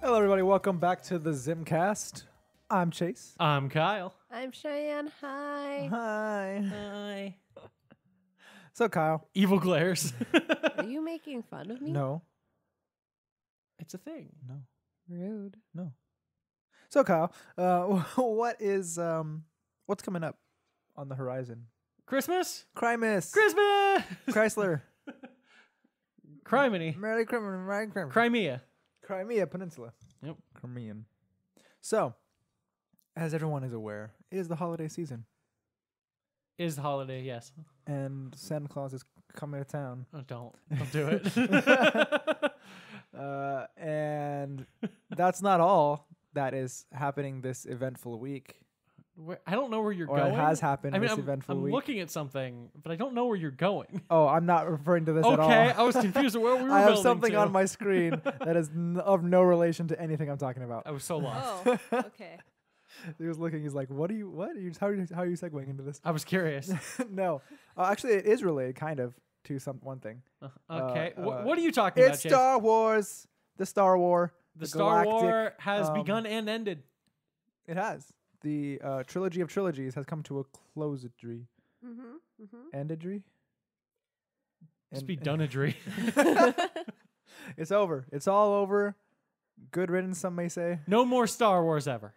Hello, everybody. Welcome back to the Zimcast. I'm Chase. I'm Kyle. I'm Cheyenne. Hi. Hi. Hi. So, Kyle. Evil glares. Are you making fun of me? No. It's a thing. No. Rude. No. So, Kyle, what's coming up on the horizon? Christmas? Christmas. Christmas! Chrysler. Criminy. Merry Christmas. Merry Christmas. Crimea. Crimea Peninsula. Yep. Crimean. So, as everyone is aware, it is the holiday season. Is the holiday, yes. And Santa Claus is coming to town. Oh, don't do it. And that's not all that is happening this eventful week. I don't know where you're Or going. it has happened I mean, this eventful I'm week. looking at something, but I don't know where you're going. Oh, I'm not referring to this at all. Okay, I was confused at where we were I have building something to. on my screen that is of no relation to anything I'm talking about. I was so lost. Oh, okay. He was looking. He's like, "What? Are you how are you segueing into this?" I was curious. No, actually, it is related, kind of, to one thing. Okay, what are you talking about, It's Chase? Star Wars. The Star War. The Star Galactic, War has begun and ended. It has. The trilogy of trilogies has come to a closedry. Endedry? Just be donedry. It's over. It's all over. Good riddance, some may say. No more Star Wars ever.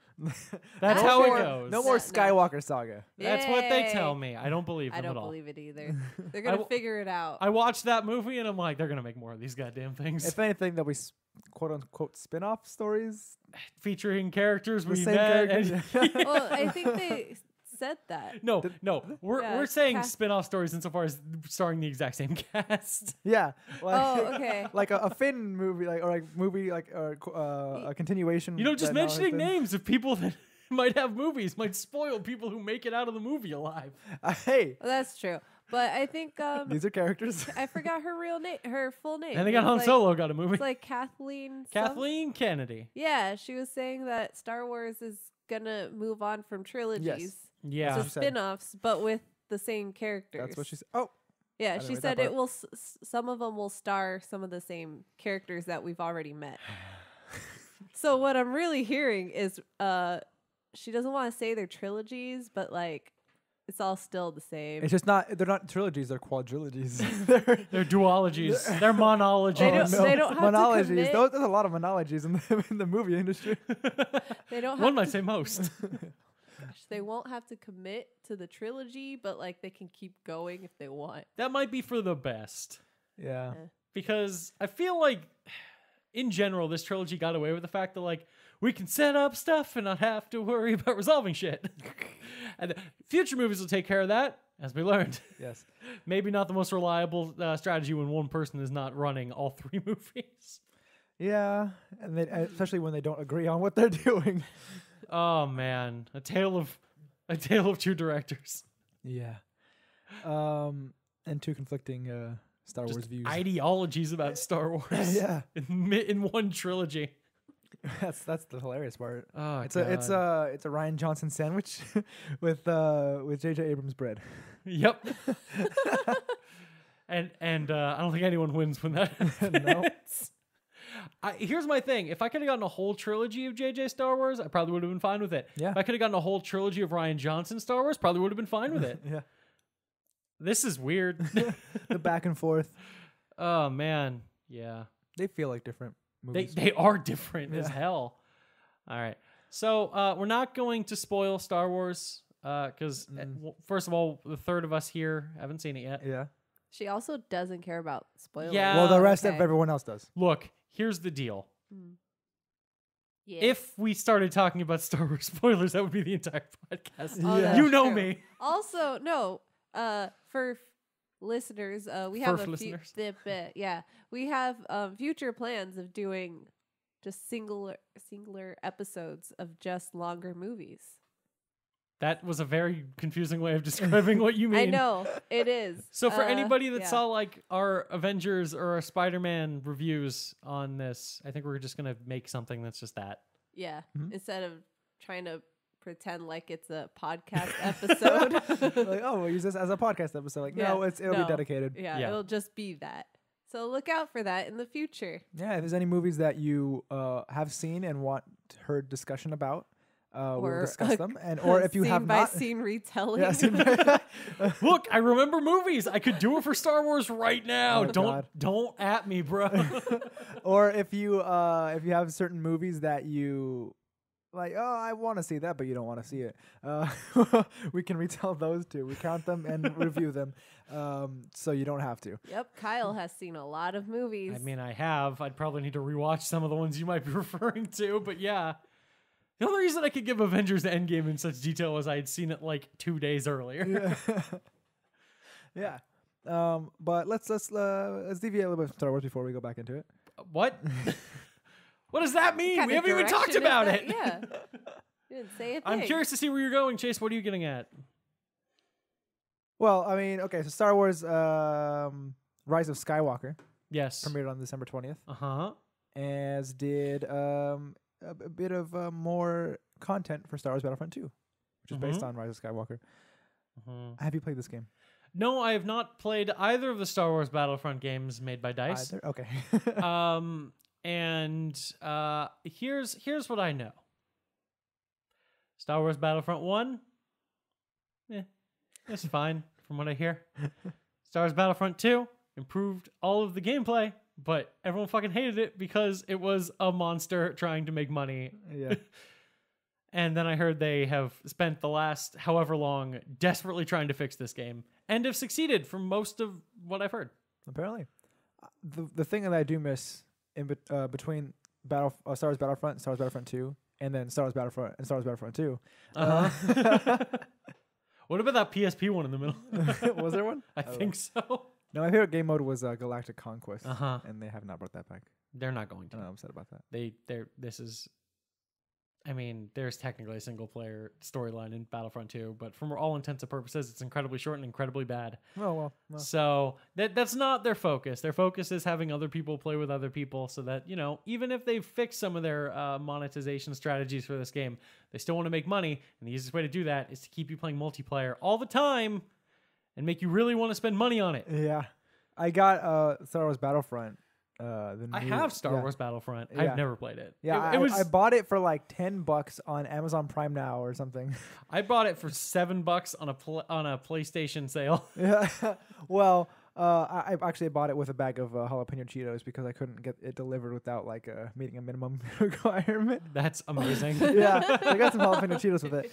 That's No how more- it goes. No more No. Skywalker saga. That's what they Yay. tell me. I don't believe them I don't at all. believe it either. They're going to figure it out. I watched that movie and I'm like, they're gonna make more of these goddamn things, If anything, there'll be quote unquote spin-off stories. featuring characters The we same met. characters. Well, I think they said that. No, we're Yeah, saying cast- spin-off stories insofar as starring the exact same cast. Yeah. Like, Oh, okay. Like a Finn movie, a continuation. You know, just that now has mentioning been- names of people that might have movies might spoil people who make it out of the movie alive. Hey, Well, that's true. But I think these are characters. I forgot her real name, her full name. And they got It's Han like, Solo got a movie. It's like Kathleen. Kathleen Kennedy. Yeah, she was saying that Star Wars is gonna move on from trilogies Yeah. to she said. spin-offs, but with the same characters. That's what she said. Oh, Yeah, didn't she read that said it part. will. Some of them will star some of the same characters that we've already met. So what I'm really hearing is, she doesn't want to say they're trilogies, but like, it's all still the same. it's just not. They're not trilogies. They're quadrilogies. They're duologies. They're monologies. They don't have to monologies. commit. There's a lot of monologies in the movie industry. They don't. One Have might to, say most. they won't have to commit to the trilogy, but like they can keep going if they want. That might be for the best. Yeah. Because I feel like, in general, this trilogy got away with the fact that, like, we can set up stuff and not have to worry about resolving shit. And the future movies will take care of that, as we learned. Yes. Maybe not the most reliable strategy when one person is not running all three movies. Yeah, and especially when they don't agree on what they're doing. Oh man, a tale of two directors. Yeah. And two conflicting Star Wars Just views. ideologies about Star Wars. Yeah. in one trilogy. That's the hilarious part. Oh, It's a Ryan Johnson sandwich with J.J. Abrams bread. Yep. and I don't think anyone wins when that happens. No. Here's my thing. If I could have gotten a whole trilogy of JJ Star Wars, I probably would have been fine with it. Yeah. If I could have gotten a whole trilogy of Ryan Johnson Star Wars, probably would have been fine with it. Yeah. This is weird. The back and forth. Oh man. Yeah. They feel like different movies. They are different as Yeah. hell. All right. So we're not going to spoil Star Wars because first of all, the third of us here haven't seen it yet. Yeah. She also doesn't care about spoilers. Yeah. Well, the rest of Okay. everyone else does. Look, here's the deal. Yeah. If we started talking about Star Wars spoilers, that would be the entire podcast. Oh, Yeah. that's You know true. me. Also, no. For listeners, we have For a listeners. we have future plans of doing just singular episodes of just longer movies. That was a very confusing way of describing what you mean. I know it is. So for anybody that yeah. saw like our Avengers or our Spider-Man reviews on this, I think we're just gonna make something that's just that. yeah, Mhm. instead of trying to pretend like it's a podcast episode. Like, oh, we'll use this as a podcast episode. Like, no, it'll be dedicated. Yeah, it'll just be that. So look out for that in the future. Yeah, if there's any movies that you have seen and want heard discussion about, we'll discuss them. Or if you have not, scene retelling. Yeah, Look, I remember movies. I could do it for Star Wars right now. Oh, don't at me, bro. or if you have certain movies that you like, oh, I want to see that, but you don't want to see it. We can retell those too. We count them and review them, so you don't have to. Yep, Kyle has seen a lot of movies. I mean, I have. I'd probably need to rewatch some of the ones you might be referring to, but yeah. The only reason I could give Avengers Endgame in such detail was I had seen it like 2 days earlier. Yeah. But let's deviate a little bit from Star Wars before we go back into it. What? What does that mean? We haven't even talked about it. Yeah. You didn't say a thing. I'm curious to see where you're going, Chase. What are you getting at? Well, I mean, okay, so Star Wars Rise of Skywalker Yes. premiered on December 20th. Uh-huh. As did a bit of more content for Star Wars Battlefront 2, which is based on Rise of Skywalker. Have you played this game? No, I have not played either of the Star Wars Battlefront games made by DICE. Either? Okay. And here's what I know. Star Wars Battlefront 1, it's fine from what I hear. Star Wars Battlefront 2 improved all of the gameplay, but everyone fucking hated it because it was a monster trying to make money. Yeah. And then I heard they have spent the last however long desperately trying to fix this game and have succeeded from most of what I've heard. Apparently. The thing that I do miss in between Star Wars Battlefront, Star Wars Battlefront 2, and then Star Wars Battlefront and Star Wars Battlefront 2. What about that PSP one in the middle? Was there one? I think so. No, my favorite game mode was Galactic Conquest, Uh-huh. and they have not brought that back. They're not going to. I'm upset about that. There's technically a single player storyline in Battlefront 2, but for all intents and purposes, it's incredibly short and incredibly bad. Oh, well. So that's not their focus. Their focus is having other people play with other people so that, even if they've fixed some of their monetization strategies for this game, they still want to make money. And the easiest way to do that is to keep you playing multiplayer all the time and make you really want to spend money on it. Yeah. I got Star Wars Battlefront. I have Star Wars Battlefront. Yeah. I've never played it. Yeah, I bought it for like $10 on Amazon Prime Now or something. I bought it for $7 on a PlayStation sale. Yeah. Well, I actually bought it with a bag of jalapeno Cheetos because I couldn't get it delivered without meeting a minimum requirement. That's amazing. Yeah, so I got some jalapeno Cheetos with it.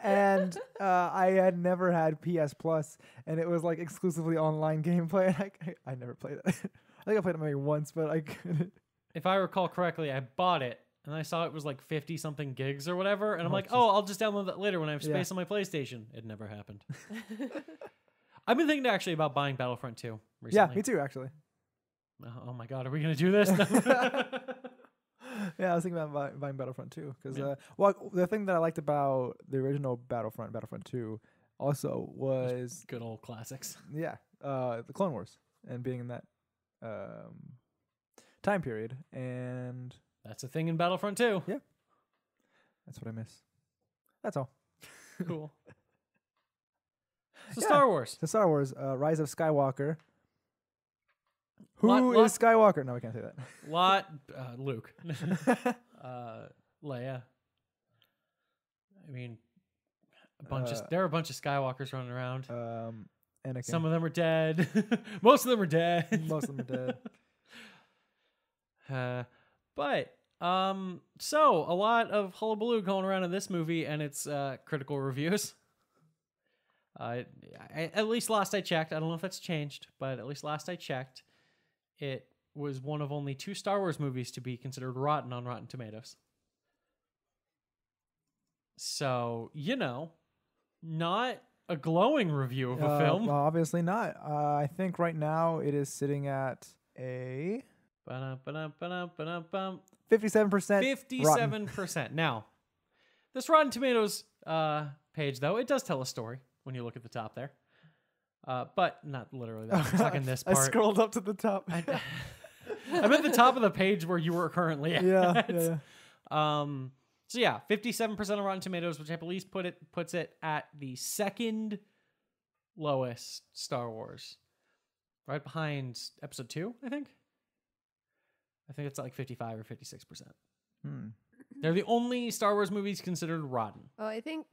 And I had never had PS Plus, and it was like exclusively online gameplay. And I never played it. I think I played it maybe once, but I couldn't. If I recall correctly, I bought it and I saw it was like 50 something gigs or whatever. And I'm like, I'll just download that later when I have space on my PlayStation. It never happened. I've been thinking actually about buying Battlefront 2 recently. Yeah, me too, actually. Oh my God, are we going to do this? Yeah, I was thinking about buying Battlefront 2. Because, the thing that I liked about the original Battlefront 2, also was... Good old classics. Yeah, the Clone Wars and being in that time period. And... That's a thing in Battlefront 2. Yeah. That's what I miss. That's all. Cool. So Star Wars. So Star Wars, Rise of Skywalker. Who is Skywalker? No, we can't say that. Luke. Leia. I mean, there are a bunch of Skywalkers running around. Anakin. Some of them are dead. Most of them are dead. Most of them are dead. So a lot of hullabaloo going around in this movie and its critical reviews. At least last I checked, I don't know if that's changed, but at least last I checked, it was one of only 2 Star Wars movies to be considered rotten on Rotten Tomatoes. So, not a glowing review of a film. Well, obviously not. I think right now it is sitting at a 57%. 57%. Now, this Rotten Tomatoes page, though, it does tell a story when you look at the top there. But not literally that. I'm talking this part. I scrolled up to the top. I'm at the top of the page where you were currently at. Yeah. So yeah, 57% on Rotten Tomatoes, which I believe puts it at the second lowest Star Wars, right behind Episode 2. I think it's like 55 or 56%. They're the only Star Wars movies considered rotten. Oh, I think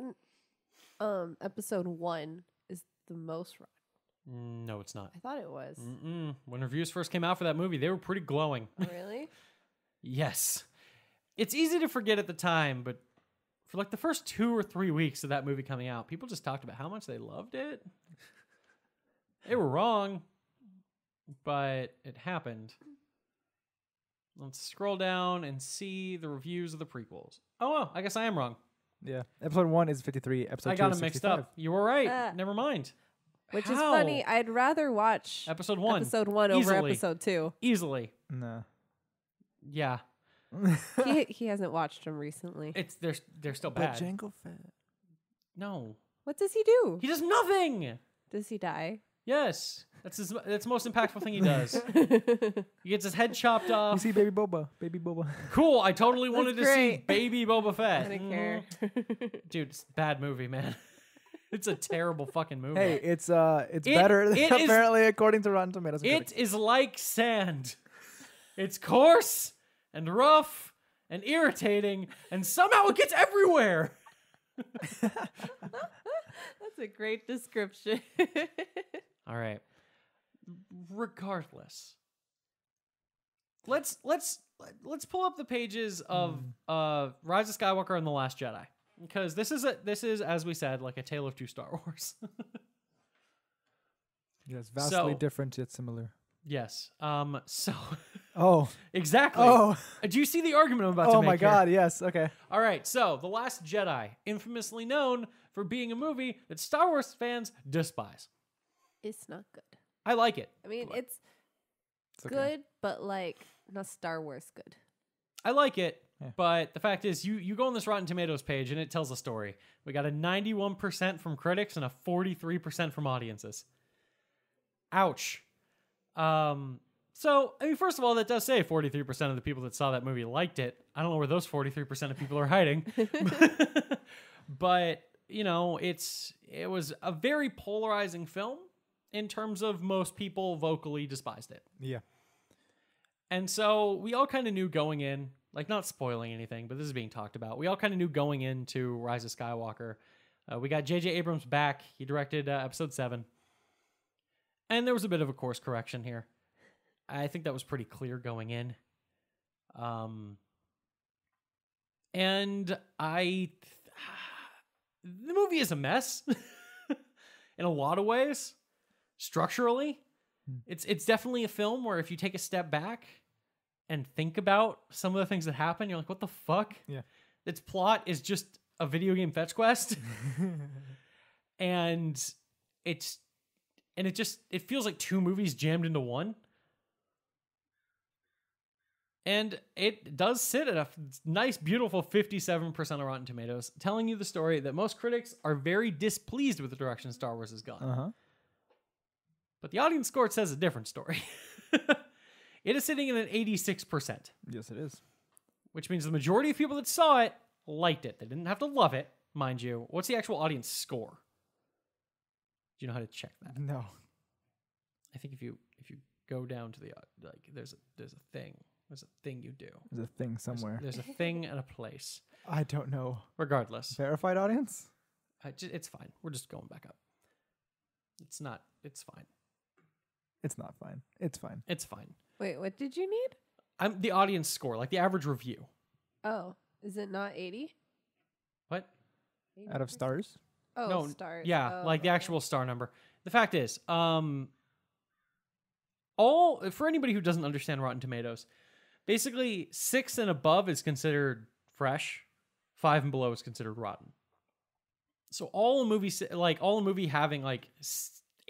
Episode 1 is the most rotten. No, it's not. I thought it was. When reviews first came out for that movie, they were pretty glowing. Oh, really? Yes. It's easy to forget at the time, but for like the first 2 or 3 weeks of that movie coming out, people just talked about how much they loved it. They were wrong, but it happened. Let's scroll down and see the reviews of the prequels. Oh, well, I guess I am wrong. Yeah. Episode 1 is 53. Episode 2 I got is them mixed 65. up. You were right. Never mind. Which is How? funny. I'd rather watch Episode 1. Episode 1 over Easily. Episode 2. Easily. No. Yeah. He hasn't watched them recently. They're still But bad. Jango Fett. No. What does he do? He does nothing. Does he die? Yes. That's the most impactful thing he does. He gets his head chopped You off. see Baby Boba. Baby Boba. Cool. I totally wanted to see great. Baby Boba Fett. I don't care. Dude, it's a bad movie, man. It's a terrible fucking movie. Hey, it's better it is- apparently according to Rotten Tomatoes. It is like sand. It's coarse and rough and irritating, and somehow it gets everywhere. That's a great description. All right. Regardless, let's pull up the pages of Rise of Skywalker and The Last Jedi, because this is as we said, like a tale of two Star Wars. Yes, vastly So- different yet similar. Yes. So Oh. exactly. Oh. Do you see the argument I'm about to Oh make my here? God, yes. Okay. All right, so The Last Jedi, infamously known for being a movie that Star Wars fans despise. It's not good. I like it. I mean, But it's okay. good, but like not Star Wars good. I like it, Yeah. but the fact is, you go on this Rotten Tomatoes page and it tells a story. We got a 91% from critics and a 43% from audiences. Ouch. So, I mean, first of all, that does say 43% of the people that saw that movie liked it. I don't know where those 43% of people are hiding. But, you know, it was a very polarizing film in terms of most people vocally despised it. Yeah. And so we all kind of knew going in, like not spoiling anything, but this is being talked about. We all kind of knew going into Rise of Skywalker. We got J.J. Abrams back. He directed episode 7. And there was a bit of a course correction here. I think that was pretty clear going in. And the movie is a mess in a lot of ways. Structurally, it's definitely a film where if you take a step back and think about some of the things that happen, you're like, what the fuck? Yeah. Its plot is just a video game fetch quest. And it feels like two movies jammed into one. And it does sit at a nice, beautiful 57% of Rotten Tomatoes, telling you the story that most critics are very displeased with the direction Star Wars has gone. Uh-huh. But the audience score says a different story. It is sitting at an 86%, Yes, it is. which means the majority of people that saw it liked it. They didn't have to love it, mind you. What's the actual audience score? Do you know how to check that? No. I think if you go down to the there's a thing. There's a thing you do. There's a thing somewhere. There's a thing and a place. I don't know. Regardless, Verified audience? it's fine. We're just going back up. It's not. It's fine. It's not fine. It's fine. It's fine. Wait, what did you need? I'm the audience score, like the average review. Oh, is it not 80? What? Out of stars? Oh, No, stars. Yeah, Oh, like the okay. actual star number. The fact is, for anybody who doesn't understand Rotten Tomatoes, basically 6 and above is considered fresh, 5 and below is considered rotten. So all a movie having like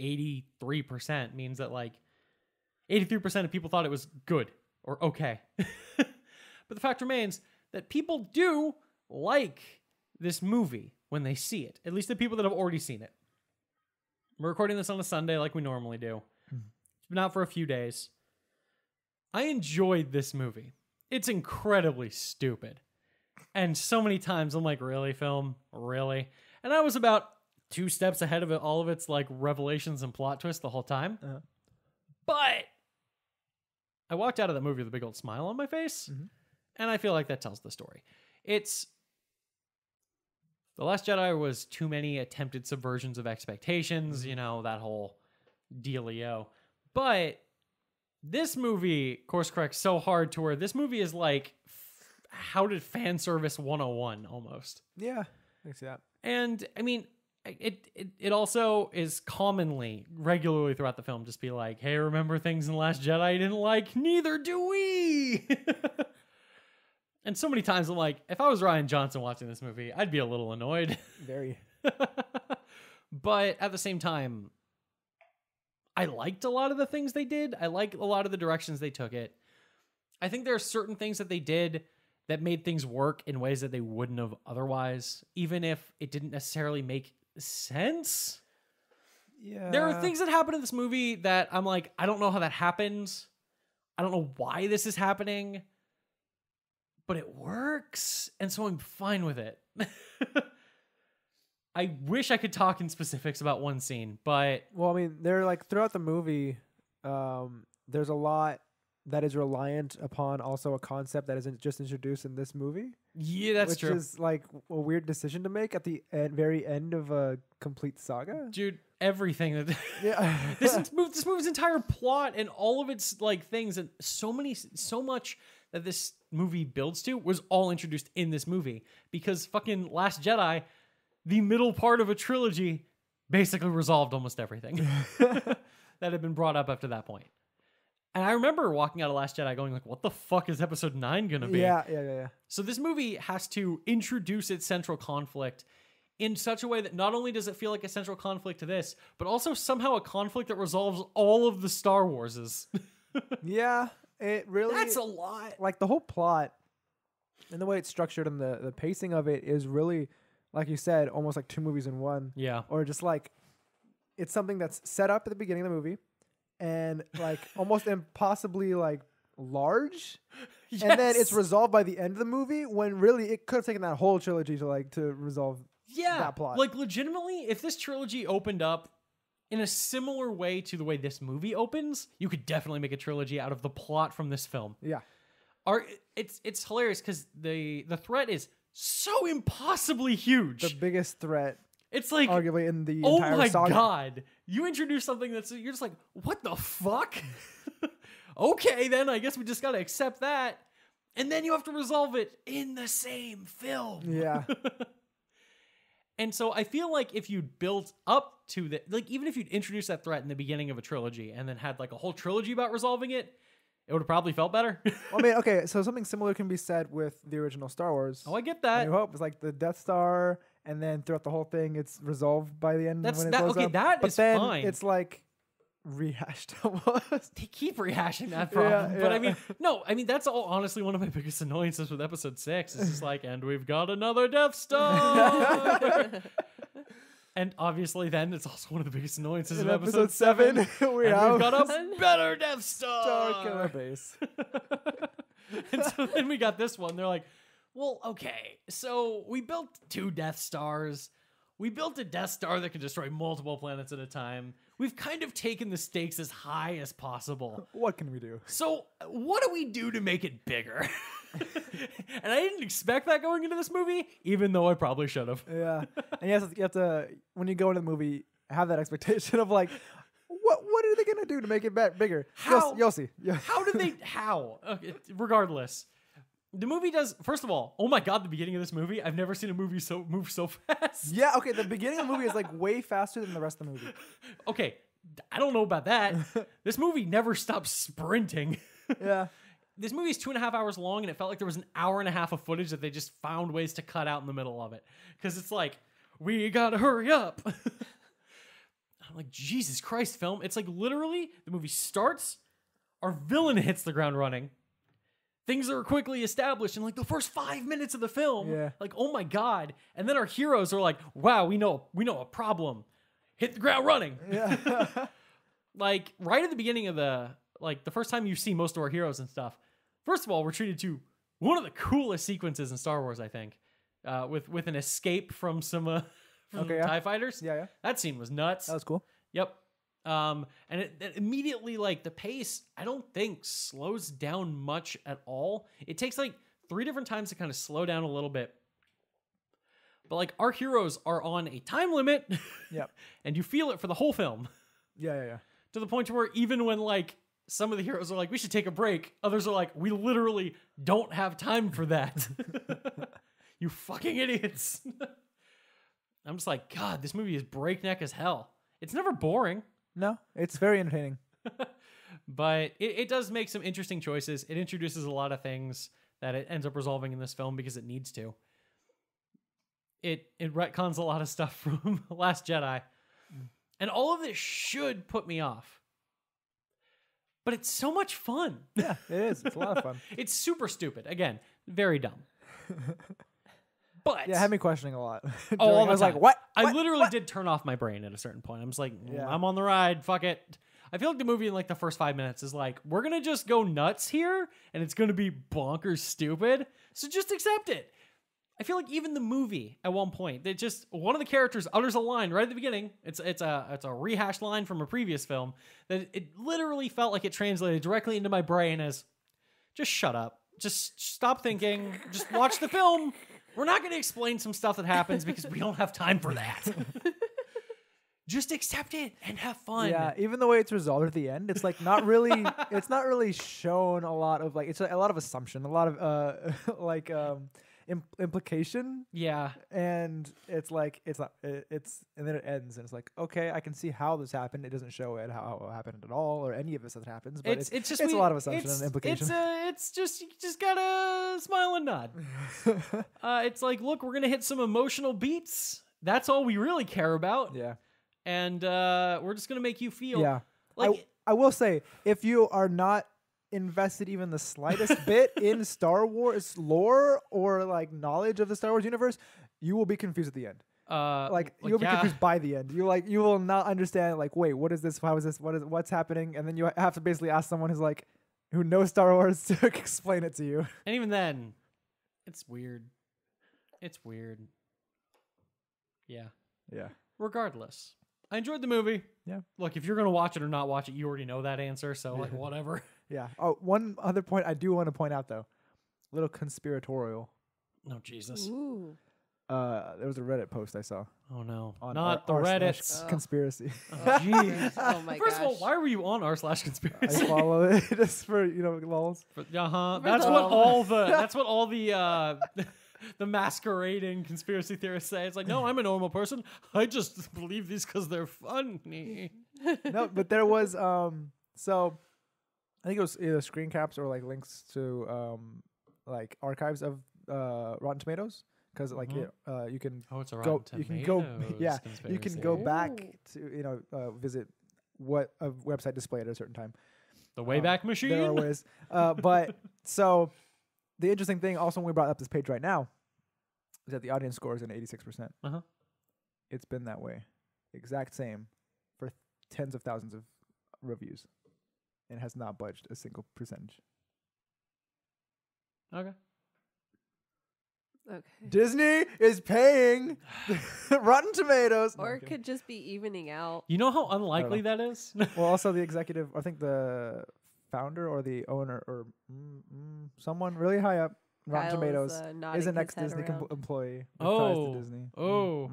83% means that like 83% of people thought it was good or okay. But the fact remains that people do like this movie when they see it, at least the people that have already seen it. We're recording this on a Sunday like we normally do. It's been out for a few days. I enjoyed this movie. It's incredibly stupid. And so many times I'm like, really, film? Really? And I was about 2 steps ahead of it, all of its like revelations and plot twists the whole time. But I walked out of the movie with a big old smile on my face. And I feel like that tells the story. It's The Last Jedi was too many attempted subversions of expectations, you know, that whole dealio. But this movie course corrects so hard to where this movie is like, how did fan service 101 almost? Yeah, I can see that. And I mean, it also is commonly, regularly throughout the film, just be like, hey, remember things in The Last Jedi you didn't like? Neither do we! And so many times I'm like, if I was Ryan Johnson watching this movie, I'd be a little annoyed. Very. But at the same time, I liked a lot of the things they did. I like a lot of the directions they took it. I think there are certain things that they did that made things work in ways that they wouldn't have otherwise, even if it didn't necessarily make sense. Yeah. There are things that happen in this movie that I'm like, I don't know how that happens. I don't know why this is happening, but it works. And so I'm fine with it. I wish I could talk in specifics about one scene, but Well, I mean, they're like throughout the movie, there's a lot that is reliant upon also a concept that isn't just introduced in this movie. yeah, that's which true. is like a weird decision to make at the very end of a complete saga. Dude, everything that Yeah. this movie's entire plot and all of its like things and so much that this movie builds to was all introduced in this movie, because fucking Last Jedi, the middle part of a trilogy, basically resolved almost everything that had been brought up up to that point. And I remember walking out of Last Jedi going like, what the fuck is episode 9 gonna be? Yeah. So this movie has to introduce its central conflict in such a way that not only does it feel like a central conflict to this, but also somehow a conflict that resolves all of the Star Warses. Yeah, it really. That's a lot. Like the whole plot and the way it's structured and the pacing of it is really, like you said, almost like 2 movies in one. Yeah. Or just like it's something that's set up at the beginning of the movie and like almost impossibly like large. Yes. And then it's resolved by the end of the movie when really it could have taken that whole trilogy to resolve that plot. Like legitimately, if this trilogy opened up in a similar way to the way this movie opens, you could definitely make a trilogy out of the plot from this film. Yeah. It's hilarious because the threat is so impossibly huge. The biggest threat It's like, arguably in the oh entire my saga. god, you introduce something that's, you're just like, what the fuck? Okay, then I guess we just gotta accept that. And then you have to resolve it in the same film. Yeah. And so I feel like if you'd built up to the, like, even if you'd introduced that threat in the beginning of a trilogy and then had like a whole trilogy about resolving it, it would have probably felt better. I mean, okay, so something similar can be said with the original Star Wars. Oh, I get A that. New Hope. It's like the Death Star, and then throughout the whole thing, it's resolved by the end. That's when it that. blows Okay, up. that but is then fine. it's like rehashed almost. They keep rehashing that problem. But yeah. I mean, no, I mean, that's all honestly one of my biggest annoyances with episode 6. It's just like, and we've got another Death Star. And obviously then it's also one of the biggest annoyances In of episode 7. we And have we've got a better Death Star. Star Killer Base. And so then we got this one. They're like, well, okay, so we built 2 Death Stars. We built a Death Star that can destroy multiple planets at a time. We've kind of taken the stakes as high as possible. What can we do? So what do we do to make it bigger? And I didn't expect that going into this movie, even though I probably should have. Yeah, and you have to when you go into the movie, have that expectation of like, what are they gonna do to make it bigger? How? You'll see. Yeah. How did they? How? Okay, regardless, the movie does. First of all, oh my god, the beginning of this movie, I've never seen a movie move so fast. Yeah. Okay. The beginning of the movie is like way faster than the rest of the movie. Okay, I don't know about that. This movie never stops sprinting. Yeah. This movie is 2.5 hours long, and it felt like there was an hour and a half of footage that they just found ways to cut out in the middle of it. Because it's like, we gotta hurry up. I'm like, Jesus Christ, film. It's like literally, the movie starts, our villain hits the ground running. Things are quickly established in like the first 5 minutes of the film. Yeah. Like, oh my God. And then our heroes are like, wow, we know a problem. Hit the ground running. Yeah. Like, right at the beginning of the first time you see most of our heroes and stuff, first of all, we're treated to one of the coolest sequences in Star Wars, I think, with an escape from some TIE fighters. Yeah. That scene was nuts. That was cool. Yep. And it immediately, like, the pace, I don't think slows down much at all. It takes like 3 different times to kind of slow down a little bit. But like, our heroes are on a time limit. Yep. And you feel it for the whole film. Yeah. To the point where even when like some of the heroes are like, we should take a break, others are like, we literally don't have time for that. You fucking idiots. I'm just like, God, this movie is breakneck as hell. It's never boring. No, it's very entertaining. But it does make some interesting choices. It introduces a lot of things that it ends up resolving in this film because it needs to. It retcons a lot of stuff from Last Jedi. And all of this should put me off. But it's so much fun. Yeah, it is. It's a lot of fun. It's super stupid. Again, very dumb. But yeah, it had me questioning a lot. I was like, what? I literally did turn off my brain at a certain point. I'm just like, I'm on the ride. Fuck it. I feel like the movie in like the first 5 minutes is like, we're going to just go nuts here and it's going to be bonkers stupid. So just accept it. I feel like even the movie at one point, they just, one of the characters utters a line right at the beginning. It's a rehashed line from a previous film that it literally felt like it translated directly into my brain as, just shut up. Just stop thinking. Just watch the film. We're not going to explain some stuff that happens because we don't have time for that. Just accept it and have fun. Yeah, even the way it's resolved at the end, it's like not really. It's not really shown a lot of like. It's a lot of assumption, a lot of like implication. Yeah, and it's like it's not. It's and then it ends, and it's like, okay, I can see how this happened. It doesn't show it how it happened at all, or any of this that happens. But it's just a lot of assumption and implication. It's just you just gotta smile and nod. It's like, look, we're gonna hit some emotional beats. That's all we really care about. Yeah. And we're just going to make you feel... Yeah. Like, I will say, if you are not invested even the slightest bit in Star Wars lore or like knowledge of the Star Wars universe, you will be confused at the end. You'll be confused by the end. You will not understand, like, wait, what is this? How is this? What's happening? And then you have to basically ask someone who knows Star Wars to explain it to you. And even then, it's weird. It's weird. Yeah. Yeah. Regardless. I enjoyed the movie. Yeah. Look, if you're going to watch it or not watch it, you already know that answer. So, like, whatever. Yeah. Oh, one other point I do want to point out, though. A little conspiratorial. Oh, Jesus. Ooh. There was a Reddit post I saw. Oh, no. On Not the Reddits. Conspiracy. Oh, jeez. Oh, my First gosh. of all, why were you on r/conspiracy? I follow it just for, lulz. That's what all the the masquerading conspiracy theorists say. It's like, no, I'm a normal person. I just believe these because they're funny. No, but there was so I think it was either screen caps or like links to like archives of Rotten Tomatoes, because like you can Oh, it's a go Rotten you can go Tomatoes you can conspiracy. go back to visit what a website displayed at a certain time. The Wayback Machine. There are ways, but so the interesting thing also when we brought up this page right now is that the audience score is an 86%. Uh-huh. It's been that way, exact same, for tens of thousands of reviews, and has not budged a single percentage. Okay. Okay. Disney is paying Rotten Tomatoes. No, Or I'm it kidding. could just be evening out. You know how unlikely that is? Well, also the executive, I think the founder or the owner or someone really high up, Rotten Kyle Tomatoes, is is nodding an his head ex-Disney around. employee. With ties Oh. to Disney. Oh.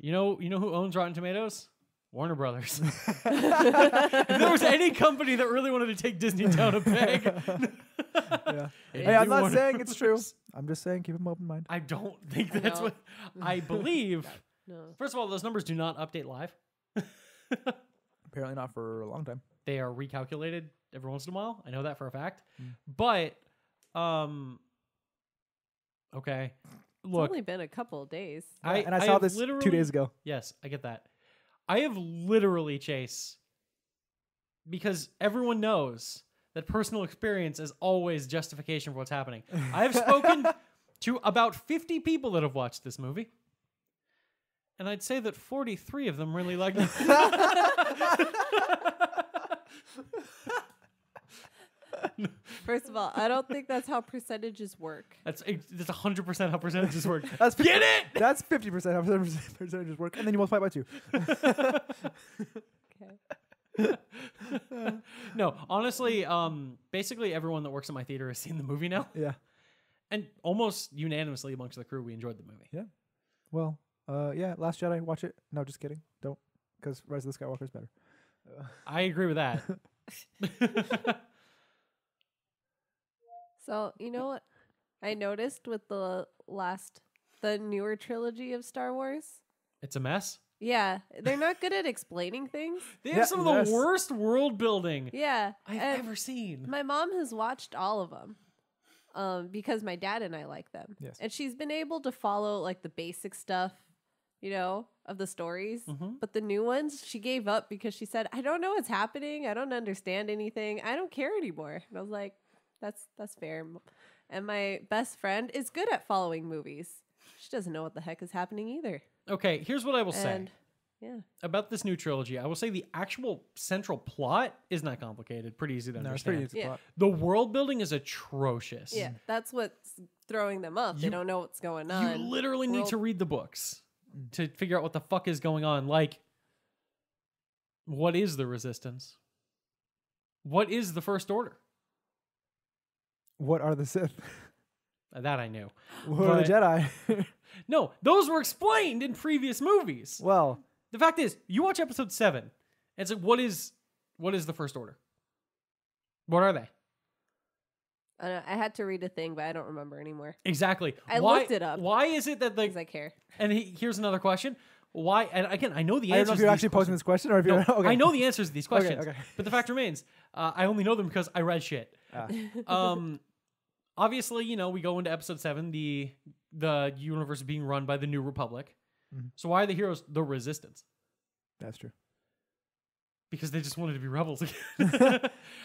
You know who owns Rotten Tomatoes? Warner Brothers. If there was any company that really wanted to take Disney down a peg. Yeah. it'd Hey, I'm be not Warner saying it's true. Brothers. I'm just saying keep an open mind. I don't think I that's know. what I believe. No. First of all, those numbers do not update live. Apparently not for a long time. They are recalculated every once in a while. I know that for a fact. But okay. It's Look, only been a couple of days. And I saw have this 2 literally- days ago. Yes, I get that. I have literally, Chase, because everyone knows that personal experience is always justification for what's happening. I have spoken to about 50 people that have watched this movie, and I'd say that 43 of them really like it. First of all, I don't think that's how percentages work. That's 100% how percentages work. That's 50, Get it? That's 50% how percentages work, and then you multiply by 2. Okay. No, honestly, basically everyone that works at my theater has seen the movie now, Yeah. and almost unanimously amongst the crew, we enjoyed the movie. Yeah. Well, yeah. Last Jedi. Watch it. No, just kidding. Don't, because Rise of the Skywalker is better. I agree with that. So, you know what I noticed with the newer trilogy of Star Wars? It's a mess. Yeah, they're not good at explaining things. They have Yeah, some of yes. the worst world building Yeah. I've and ever seen. My mom has watched all of them because my dad and I like them. Yes. And she's been able to follow like the basic stuff, you know, of the stories. Mhm. But the new ones, she gave up because she said, I don't know what's happening. I don't understand anything. I don't care anymore. And I was like, that's fair. And my best friend is good at following movies. She doesn't know what the heck is happening either. Okay, here's what I will say And yeah. about this new trilogy. I will say the actual central plot is not complicated. Pretty easy to No, it's understand. pretty easy Yeah. plot. The world building is atrocious. Yeah, that's what's throwing them up. They You- don't know what's going You on. literally need World- to read the books to figure out what the fuck is going on. Like, what is the Resistance? What is the First Order? What are the Sith? That I knew. What are the Jedi? No, those were explained in previous movies. Well, The fact is, you watch episode 7, and it's like, what is the First Order? What are they? I had to read a thing, but I don't remember anymore Exactly. I Why, looked it up. Why is it that because the... I care. And here's another question. Why... And again, I know the I don't answers know if to you're these actually posing questions. this question or if No, you're. Okay. I know the answers to these questions. okay. But the fact remains, I only know them because I read shit. Obviously, you know, we go into episode 7, the universe being run by the New Republic. Mhm. So why are the heroes the Resistance? That's true. Because they just wanted to be rebels again.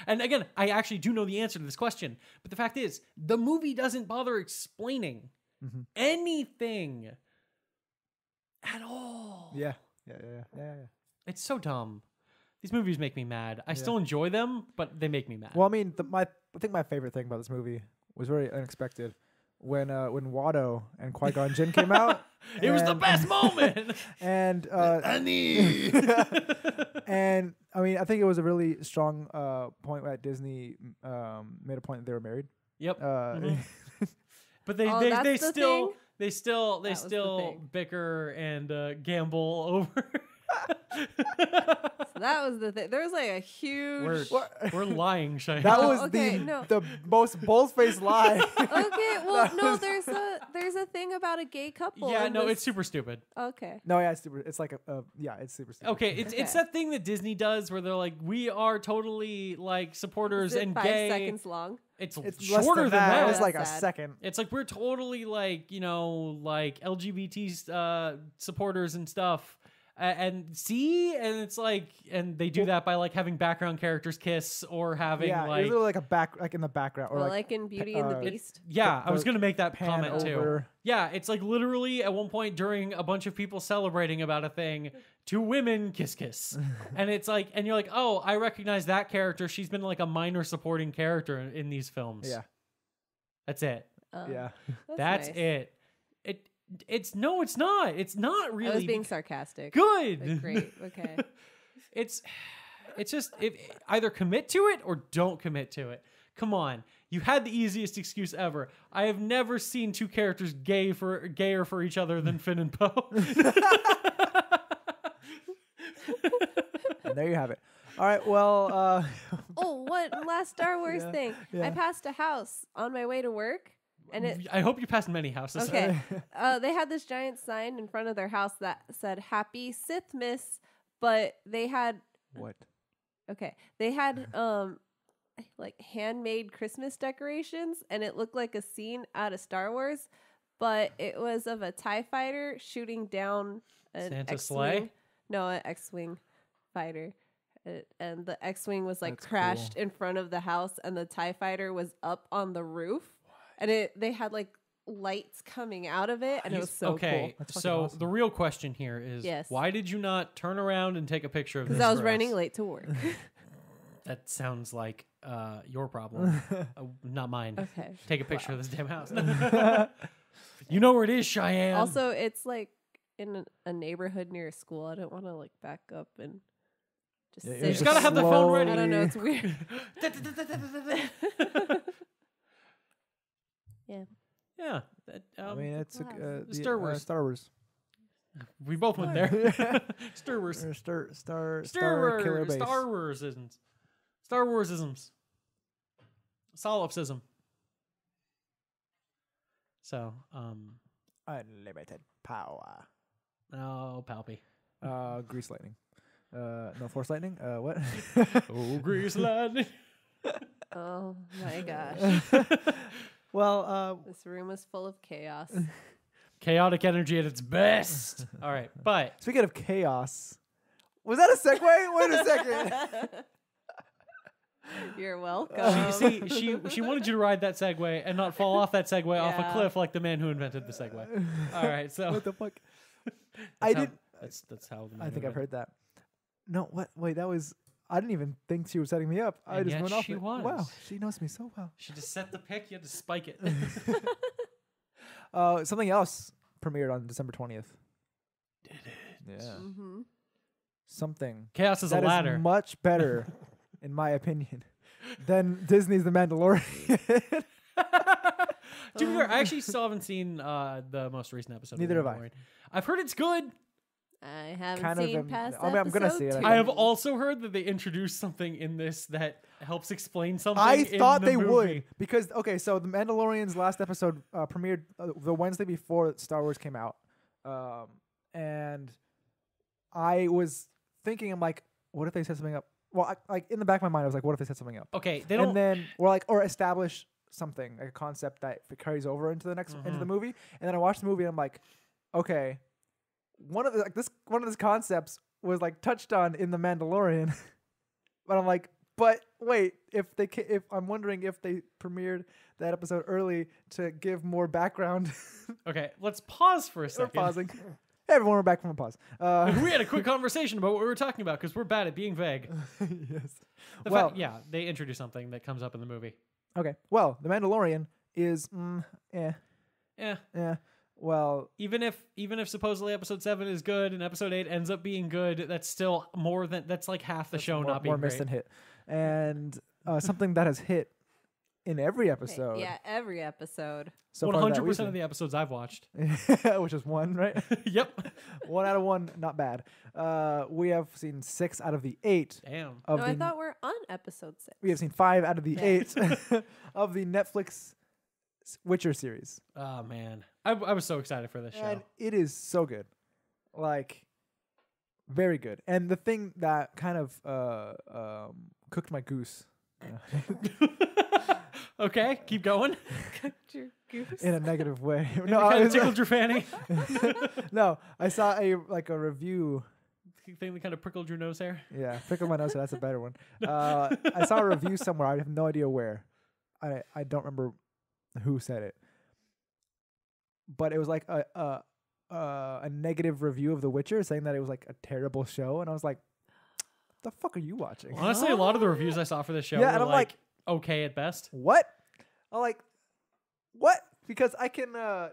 And again, I actually do know the answer to this question. But the fact is, the movie doesn't bother explaining Mhm. anything at all. Yeah. Yeah. It's so dumb. These movies make me mad. I still enjoy them, but they make me mad. Well, I mean, I think my favorite thing about this movie was very unexpected. When Watto and Qui-Gon Jinn came out. It was the and- best moment. And Annie. and I mean, I think it was a really strong point that Disney made a point that they were married. Yep. Mhm. But they Oh, they, that's they the still thing? they still they That was the still thing. bicker and gamble over. So that was the thing. There was like a huge. We're lying, Cheyenne. That Oh, was okay, no. the most bold-faced lie. Okay, well, no, there's a thing about a gay couple. Yeah, in no, this- it's super stupid. Okay. No, yeah, it's super. It's like it's super stupid. Okay, it's Okay. that thing that Disney does where they're like, we are totally like supporters Is it and 5 gay. seconds long? It's less shorter than that. It was That's like a sad. second. It's like we're totally like, you know, like LGBT supporters and stuff. And it's like, and they do that by like having background characters kiss or having Yeah, it was like, literally like in the background or Well, like like in Beauty and the uh, Beast. yeah, I was the gonna make that pan comment too. over. Yeah, it's like literally at one point during a bunch of people celebrating about a thing, 2 women kiss, and it's like, and you're like, oh, I recognize that character. She's been like a minor supporting character in these films. Yeah, that's it. yeah. That's nice. it. It's no, it's not. It's not really I was being sarcastic. good. But great. Okay. It's just either commit to it or don't commit to it. Come on, you had the easiest excuse ever. I have never seen 2 characters gayer for each other than Finn and Poe. And there you have it. All right. Well, Oh, one last Star Wars Yeah, thing. yeah. I passed a house on my way to work, and it. I hope you passed many houses. Okay. They had this giant sign in front of their house that said "Happy Sith Miss," but they had what? okay. They had like handmade Christmas decorations, and it looked like a scene out of Star Wars, but it was of a TIE fighter shooting down an Santa X-wing. sleigh? No, an X-wing fighter. And the X-wing was like That's crashed in front of the house, and the TIE fighter was up on the roof, and they had like lights coming out of it, and it was so okay, cool. That's fucking so awesome. the real question here is, Yes. why did you not turn around and take a picture of this? Because I was for running us? late to work. That sounds like your problem, not mine. Okay. Take a picture of this damn house. You know where it is, Cheyenne. Also, it's like in a neighborhood near a school. I don't want to like back up and just Yeah, sit. you're You just gotta have the phone ready. I don't know. It's weird. Yeah. Yeah. That, I mean, it's wow. Star Wars. Star Wars. we both went there. Star Wars. Star Killer Base. Star Warsisms. Star Warsisms. Solipsism. So, Unlimited power. oh, Palpy. Grease lightning. No, force lightning. What? Oh, grease lightning. Oh my gosh. Well, This room is full of chaos. Chaotic energy at its best. All right, but speaking of chaos, was that a segue? Wait a second. You're welcome. see, she wanted you to ride that Segway and not fall off that Segway off a Yeah. cliff like the man who invented the Segway. All right, so What the fuck? that's how- did. That's how. The man I think who I've heard that. No, what? Wait, that was. I didn't even think she was setting me up. I And just yet went off. she it. was. Wow, she knows me so well. She just set the pick. You had to spike it. Something else premiered on December 20th. Did it? Yeah. Mm-hmm. Something Chaos is a that ladder. is much better, in my opinion, than Disney's The Mandalorian. To be fair, I actually still haven't seen the most recent episode. Neither of have I. Mandalorian. I've heard it's good. I haven't Kind of seen am- past I mean, I'm gonna see it, episode I I have two. also heard that they introduced something in this that helps explain something. I in thought the they movie. would because so The Mandalorian's last episode premiered the Wednesday before Star Wars came out, and I was thinking, I'm like, what if they set something up? Well, like in the back of my mind, I was like, what if they set something up? Okay, they don't. And then or establish something like a concept that carries over into the next into the movie. And then I watched the movie and I'm like, okay, one of these concepts was like touched on in The Mandalorian, but I'm like, but wait, if I'm wondering if they premiered that episode early to give more background. Okay, let's pause for a We're second. pausing. Hey everyone, we're back from a pause. We had a quick conversation about what we were talking about because we're bad at being vague. Yes. Well, yeah, they introduce something that comes up in the movie. Okay. Well, The Mandalorian is Yeah, well, even if supposedly episode 7 is good and episode 8 ends up being good, that's still that's like half the show not being more miss great. than hit. And something that has hit in every episode. Yeah, every episode. So far that 100% of the episodes I've watched. which is one, right? Yep. 1 out of 1, not bad. We have seen 6 out of the 8 Damn. of No, the. I thought we're on episode 6. We have seen 5 out of the 8 of the Netflix Witcher series, Oh man, I was so excited for this show. and it is so good, like very good. And the thing that kind of cooked my goose. Okay, keep going. Cooked your goose. In a negative way. No, kind I of tickled your fanny. no, I saw a review. Thing that kind of prickled your nose hair. Yeah, prickle my nose. That's a better one. I saw a review somewhere. I have no idea where. I don't remember who said it, but it was like a negative review of The Witcher, saying that it was like a terrible show, and I was like, "The fuck are you watching?" Honestly, a lot of the reviews I saw for this show Yeah, were and I'm like, like, okay at best. What? I'm like, what? Because I can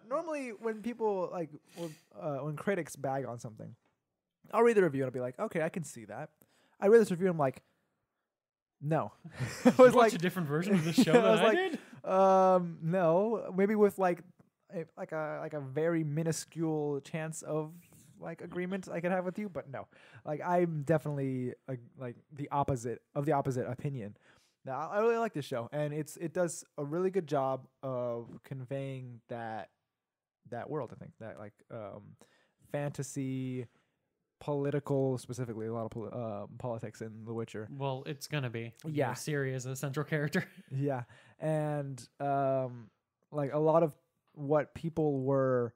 normally when people when critics bag on something, I'll read the review and I'll be like, okay, I can see that. I read this review and I'm like, no. I was Watch like a different version of the show I than was I like, did. No, maybe with like a very minuscule chance of like agreement I could have with you, but no. Like I'm definitely like the opposite opinion. Now, I really like this show, and it does a really good job of conveying that world. I think that like fantasy, political, specifically a lot of politics in The Witcher. Well, it's gonna be. Yeah. Ciri is a central character. Yeah, and like a lot of what people were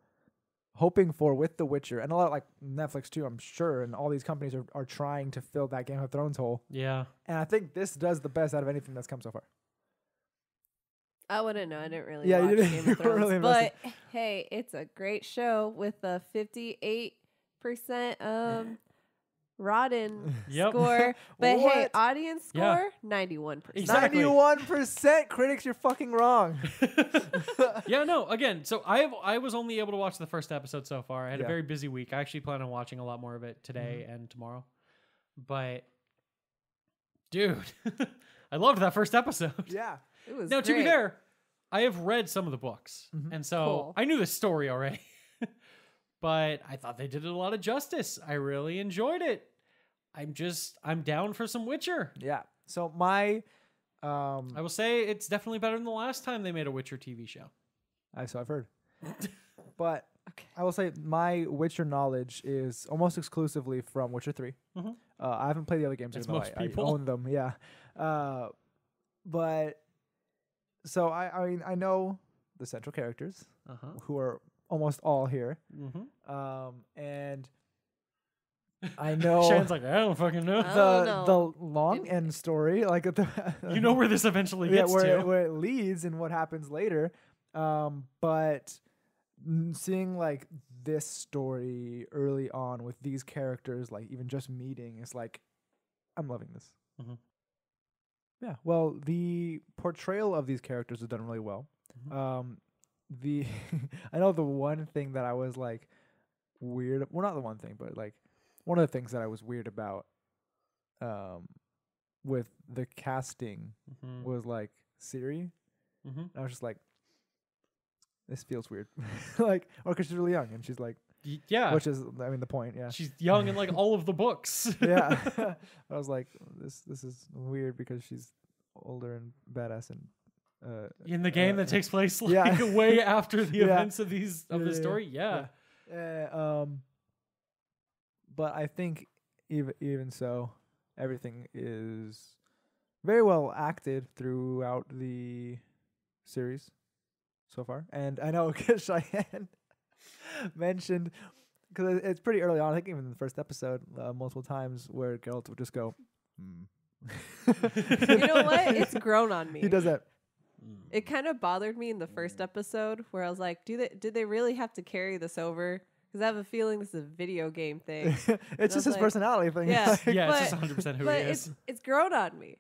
hoping for with The Witcher, and a lot like Netflix too, I'm sure, and all these companies are trying to fill that Game of Thrones hole. Yeah. And I think this does the best out of anything that's come so far. I wouldn't know. I didn't really Yeah, you watch didn't- Game you of weren't Thrones. really but invested. hey, it's a great show with a 58% rotten Yep. score. But hey, What? audience Yeah. score 91%. Exactly. 91% critics, you're fucking wrong. Yeah, no. Again, so I was only able to watch the first episode so far. I had a Yeah. very busy week. I actually plan on watching a lot more of it today and tomorrow. But dude, I loved that first episode. Yeah. It was Now, to be great. fair, I have read some of the books, and so Cool. I knew the story already. But I thought they did it a lot of justice. I really enjoyed it. I'm down for some Witcher. Yeah. So my I will say it's definitely better than the last time they made a Witcher TV show. so I've heard. But Okay. I will say my Witcher knowledge is almost exclusively from Witcher 3. Mhm. I haven't played the other games, That's even though most I people. own them. Yeah. But so I mean, I know the central characters Uh-huh. who are almost all here. Mm-hmm. And I know Shan's like, I don't fucking know. Oh, the long Maybe. end story, like at the You know where this eventually yeah, gets where to. where it leads and what happens later. But seeing like this story early on with these characters, like even just meeting, is like I'm loving this. Mhm. Yeah. Well, the portrayal of these characters is done really well. Mhm. The I know the one thing that I was like weird. Well, not the one thing, but like one of the things that I was weird about with the casting Mhm. was like Siri. Mhm. I was just like, this feels weird. Like, or because she's really young and she's like, Yeah. which is, I mean, the point. Yeah. She's young in like all of the books. Yeah. I was like, this is weird because she's older and badass and In the game that takes place like yeah. way after the Yeah. events of these of Yeah, the yeah, story. Yeah. But I think even so, everything is very well acted throughout the series so far. And I know Cheyenne mentioned, because it's pretty early on, I think even in the first episode, multiple times where Geralt would just go, You know what? It's grown on me. He does that. It kind of bothered me in the first episode where I was like, did they really have to carry this over? Because I have a feeling this is a video game thing. It's just his like, personality thing. yeah. Like, Yeah, it's But- just 100% who but he is. it's grown on me.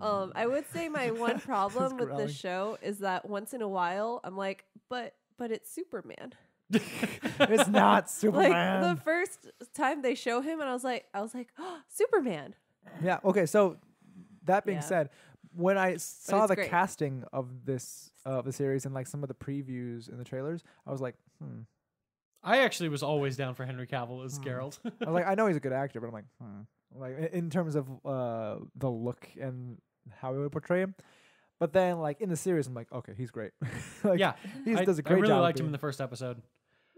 I would say my one problem with growing. this show is that once in a while I'm like, but it's Superman. it's not Superman. Like the first time they show him, and I was like, oh, Superman. Yeah. Okay. So that being Yeah. said, when I saw it's the great. casting of this the series and like some of the previews in the trailers, I was like, I actually was always down for Henry Cavill as Geralt. I was like, I know he's a good actor, but I'm like, like in terms of the look and how he would portray him. But then like in the series, I'm like, okay, he's great. Like, Yeah. he I, does a I great really job. liked him in the first episode.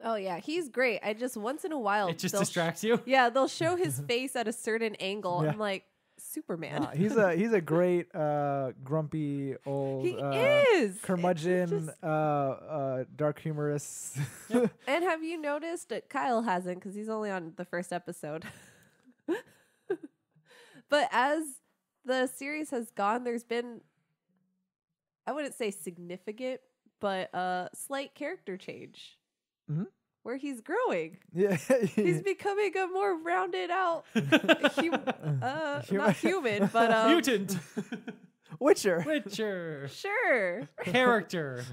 Oh yeah, he's great. I just once in a while It just they'll distracts you. yeah, they'll show his face at a certain angle. Yeah. I'm like, Superman. He's a great grumpy old He is. curmudgeon dark humorous. And have you noticed that Kyle hasn't, because he's only on the first episode. But as the series has gone, there's been, I wouldn't say significant, but slight character change. Mhm. Where he's growing. Yeah. He's becoming a more rounded out, not human, but Mutant. Witcher. Witcher. sure. Character.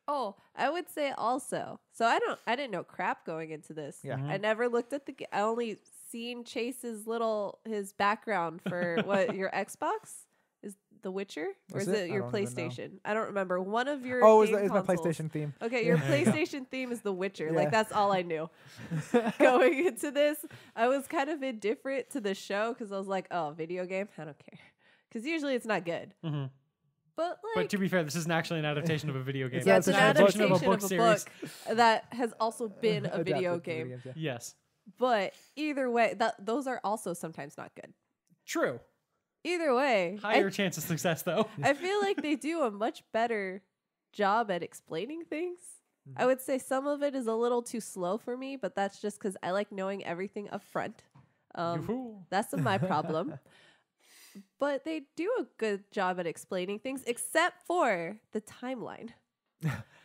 Oh, I would say also. So I didn't know crap going into this. Yeah. Mhm. I never looked at I only seen Chase's his background for what your Xbox is, The Witcher, or Was is it? it I your don't even know. PlayStation? I don't remember. One of your Oh, game it's my consoles. PlayStation theme. Okay, your There you go. PlayStation theme is The Witcher. Yeah. Like that's all I knew. Going into this, I was kind of indifferent to the show because I was like, oh, video game, I don't care, because usually it's not good. hmm But But like, to be fair, this isn't actually an adaptation of a video game. It's yeah, not it's an an adaptation adaptation of a series. book that has also been a Adapted video to game. games, yeah. Yes. But either way, those are also sometimes not good. True. Either way, Higher chance of success, though. I feel like they do a much better job at explaining things. I would say some of it is a little too slow for me, but that's just because I like knowing everything up front. Yoo-hoo. That's my problem. But they do a good job at explaining things, except for the timeline.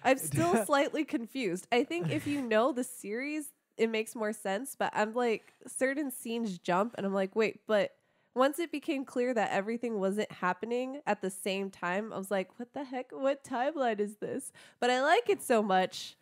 I'm still slightly confused. I think if you know the series it makes more sense. But I'm like, certain scenes jump, and I'm like, wait, but once it became clear that everything wasn't happening at the same time, I was like, what the heck? What timeline is this? But I like it so much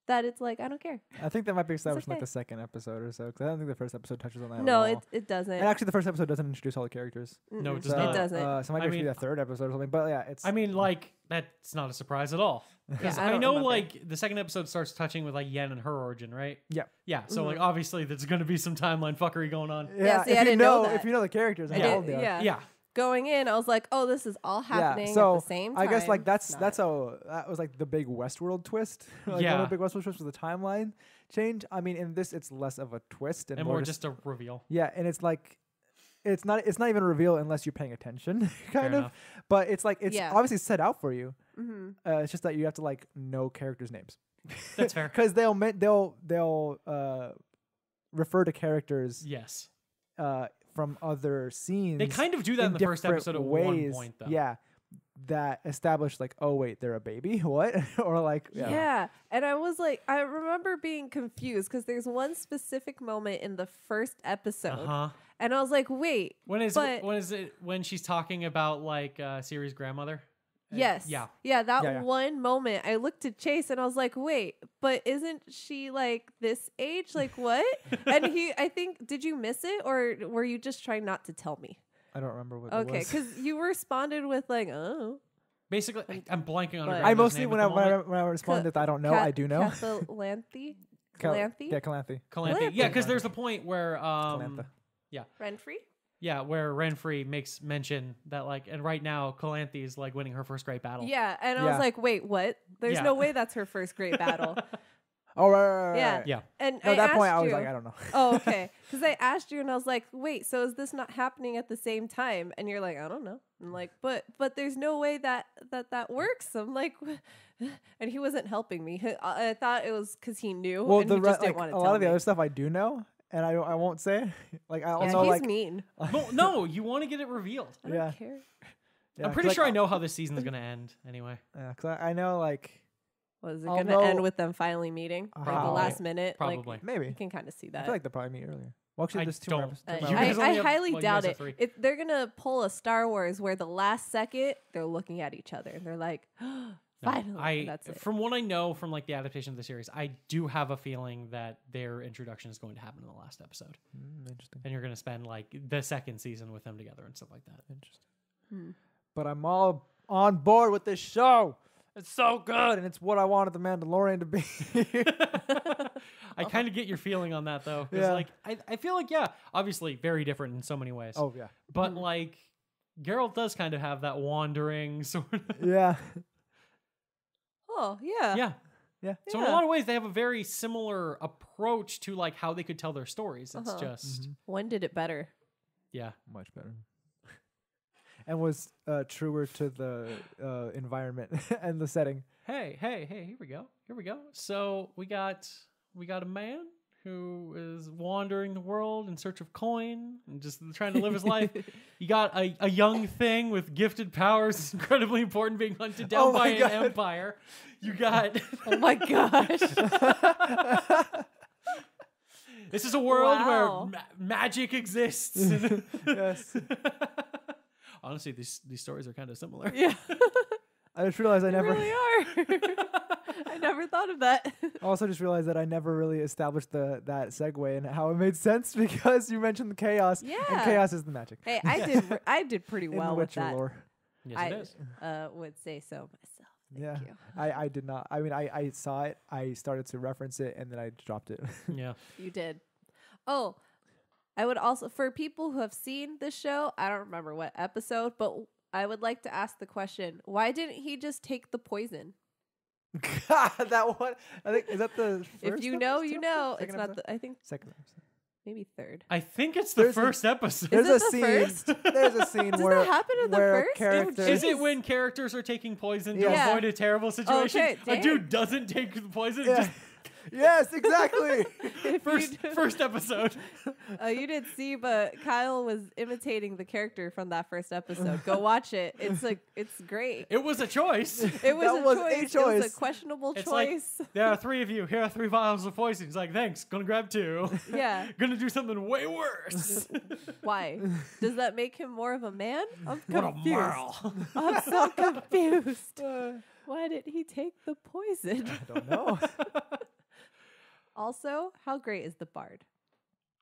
that it's like, I don't care. I think that might be established in like okay. the second episode or so, because I don't think the first episode touches on that No, at all. it doesn't. And actually, the first episode doesn't introduce all the characters. No, it Mm-mm. does not. It doesn't. So it might I be mean- the third episode or something. But yeah, it's. I mean, like, that's not a surprise at all. Because I I don't know, remember. like, the second episode starts touching with, like, Yen and her origin, right? Yeah. Yeah, so, like, obviously there's going to be some timeline fuckery going on. Yeah, see, if I you didn't know know that. if you know the characters and I how old didn't- they are. yeah. Going in, I was like, oh, this is all happening so at the same time. I guess like It's that was like the big Westworld twist. Like one Yeah. of the big Westworld twists was the timeline change. I mean, in this, it's less of a twist and, And more just a reveal. yeah, and it's like. It's not even a reveal unless you're paying attention, kind of. enough. But it's like it's Yeah. obviously set out for you. Mm-hmm. It's just that you have to like know characters' names. That's fair. Because they'll refer to characters Yes. from other scenes. They kind of do that in the first different episode at ways. one point, though. Yeah, that establish like, oh wait, they're a baby. What? Or like, Yeah. And I was like, I remember being confused because there's one specific moment in the first episode. Uh-huh. And I was like, wait. When is but- it when she's talking about, like, Siri's grandmother? Yes. Yeah. Yeah, that Yeah. one moment I looked at Chase and I was like, wait, but isn't she like this age? Like what? And I think, did you miss it or were you just trying not to tell me? I don't remember what it Okay, was. because you responded with like, oh. Basically, I'm blanking on her But- I grandmother's mostly name when at I the when I, moment. when I responded with I don't know, I do know. Cathalanthi? Calanthe? Yeah, Calanthe. Calanthe. Yeah, because there's a point where Calanthe. Renfrey? yeah, where Renfrey makes mention that, like, and right now Calanthe is like winning her first great battle. Yeah, and I Yeah. was like, wait, what? There's Yeah. no way that's her first great battle. Oh right. Yeah. Right. Yeah. And No, at that point I asked was you- like, I don't know. Oh, okay. Because I asked you and I was like, wait, so is this not happening at the same time? And you're like, I don't know. I'm like, but there's no way that works. I'm like, and he wasn't helping me. I thought it was because he knew Well, and the he just didn't like want to a tell lot of the me. other stuff I do know, and I won't say. Like I Yeah, also he's like mean. Well, no, you want to get it revealed. I don't Yeah. care. yeah, I'm 'cause, pretty like, sure I know how this season is going to end anyway. Yeah, 'cause I know like Was it I'll going to know- end with them finally meeting? Like the Probably. last minute? Probably. Like, maybe. you can kind of see I that. feel like they'll probably meet earlier. Well, actually, I there's two more don't. episodes. You two more guys I only have- highly well, you doubt guys have it. three. If they're gonna pull a Star Wars where the last second they're looking at each other and they're like, No, finally, and that's it. From what I know from like the adaptation of the series, I do have a feeling that their introduction is going to happen in the last episode, Interesting. and you're going to spend like the second season with them together and stuff like that. Interesting. But I'm all on board with this show. It's so good, and it's what I wanted the Mandalorian to be. I kind of get your feeling on that though, because Yeah. like I feel like obviously very different in so many ways. Oh yeah, but like Geralt does kind of have that wandering sort of. yeah, Oh yeah. Yeah. yeah. So in a Yeah. lot of ways, they have a very similar approach to like how they could tell their stories. It's Uh-huh. just When did it better? yeah. Much better. And was truer to the environment and the setting. Hey, here we go. So we got a man who is wandering the world in search of coin and just trying to live his life. You got a young thing with gifted powers, incredibly important, being hunted down Oh by my an God. empire. You got Oh my gosh. this is a world Wow. where magic exists. And Yes. honestly, these stories are kind of similar. Yeah. I just realized I They never. really are. I never thought of that. I also just realized that I never really established that segue and how it made sense because you mentioned the chaos. And Yeah. chaos is the magic. Hey, I did pretty In the well with Witcher that. lore. Yes, I it is. would say so myself. Yeah. Thank you. I did not. I mean, I saw it. I started to reference it, and then I dropped it. Yeah. You did. Oh, I would also, for people who have seen this show, I don't remember what episode, but I would like to ask the question: why didn't he just take the poison? God, that one. I think is that the. If first you know, you episode? know. Second It's not episode? the. I think Second episode. maybe third. I think it's the There's a- first episode. There's it a the scene. first? There's a scene Does where that happen in the where first? characters. Is it Jeez. when characters are taking poison to Yeah. avoid a terrible situation? Okay, A dang. dude doesn't take the poison. Yeah. Just Yes, exactly. First episode. You did see, but Kyle was imitating the character from that first episode. Go watch it. It's great. It was a choice. It was, That was a a choice. It was choice. a questionable It's like, choice. there are 3 of you. Here are 3 vials of poison. He's like, thanks. Gonna grab 2. Yeah. Gonna do something way worse. Why? Does that make him more of a man? I'm What a confused. moral. I'm so confused. Why did he take the poison? I don't know. Also, how great is the bard?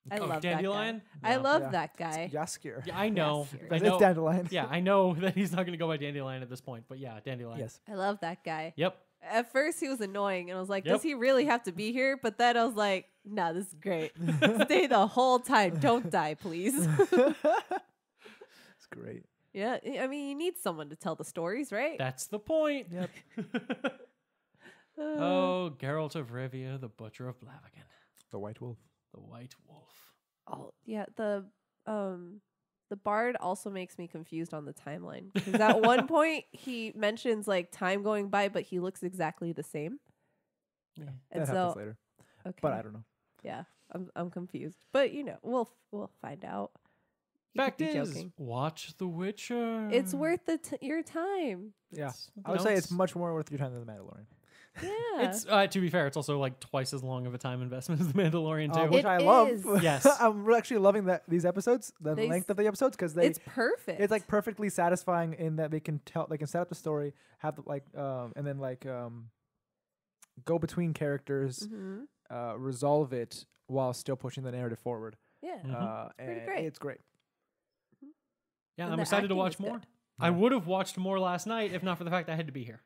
I Oh, love Dandelion? that guy. I love Yeah. that guy. Yaskir. Yeah, I know. Yes, I It's know. Dandelion. Yeah, I know that he's not gonna go by Dandelion at this point, but yeah, Dandelion. Yes. I love that guy. Yep. At first, he was annoying, and I was like, Yep. does he really have to be here? But then I was like, nah, this is great. Stay the whole time. Don't die, please. It's great. Yeah, I mean, you need someone to tell the stories, right? That's the point. Yep. Oh, Geralt of Rivia, the Butcher of Blaviken, The White Wolf. the White Wolf. Oh, yeah, the bard also makes me confused on the timeline. Because at one point, he mentions, like, time going by, but he looks exactly the same. Yeah. And That so, happens later. okay. But I don't know. Yeah, I'm confused. But, you know, we'll find out. You could Fact be is, joking. watch The Witcher. It's worth your time. Yeah. It's- I would you say know, it's much more worth your time than The Mandalorian. Yeah. It's to be fair, it's also like twice as long of a time investment as The Mandalorian too. Which It I love. is. Yes. I'm actually loving these episodes, the They length s- of the episodes, because it's perfect. it's like perfectly satisfying in that they can set up the story, have the, and then go between characters, Mhm. resolve it while still pushing the narrative forward. Yeah. Mhm. pretty And great. it's great. Yeah, And I'm the excited to acting watch is more. good. I would have watched more last night if not for the fact I had to be here.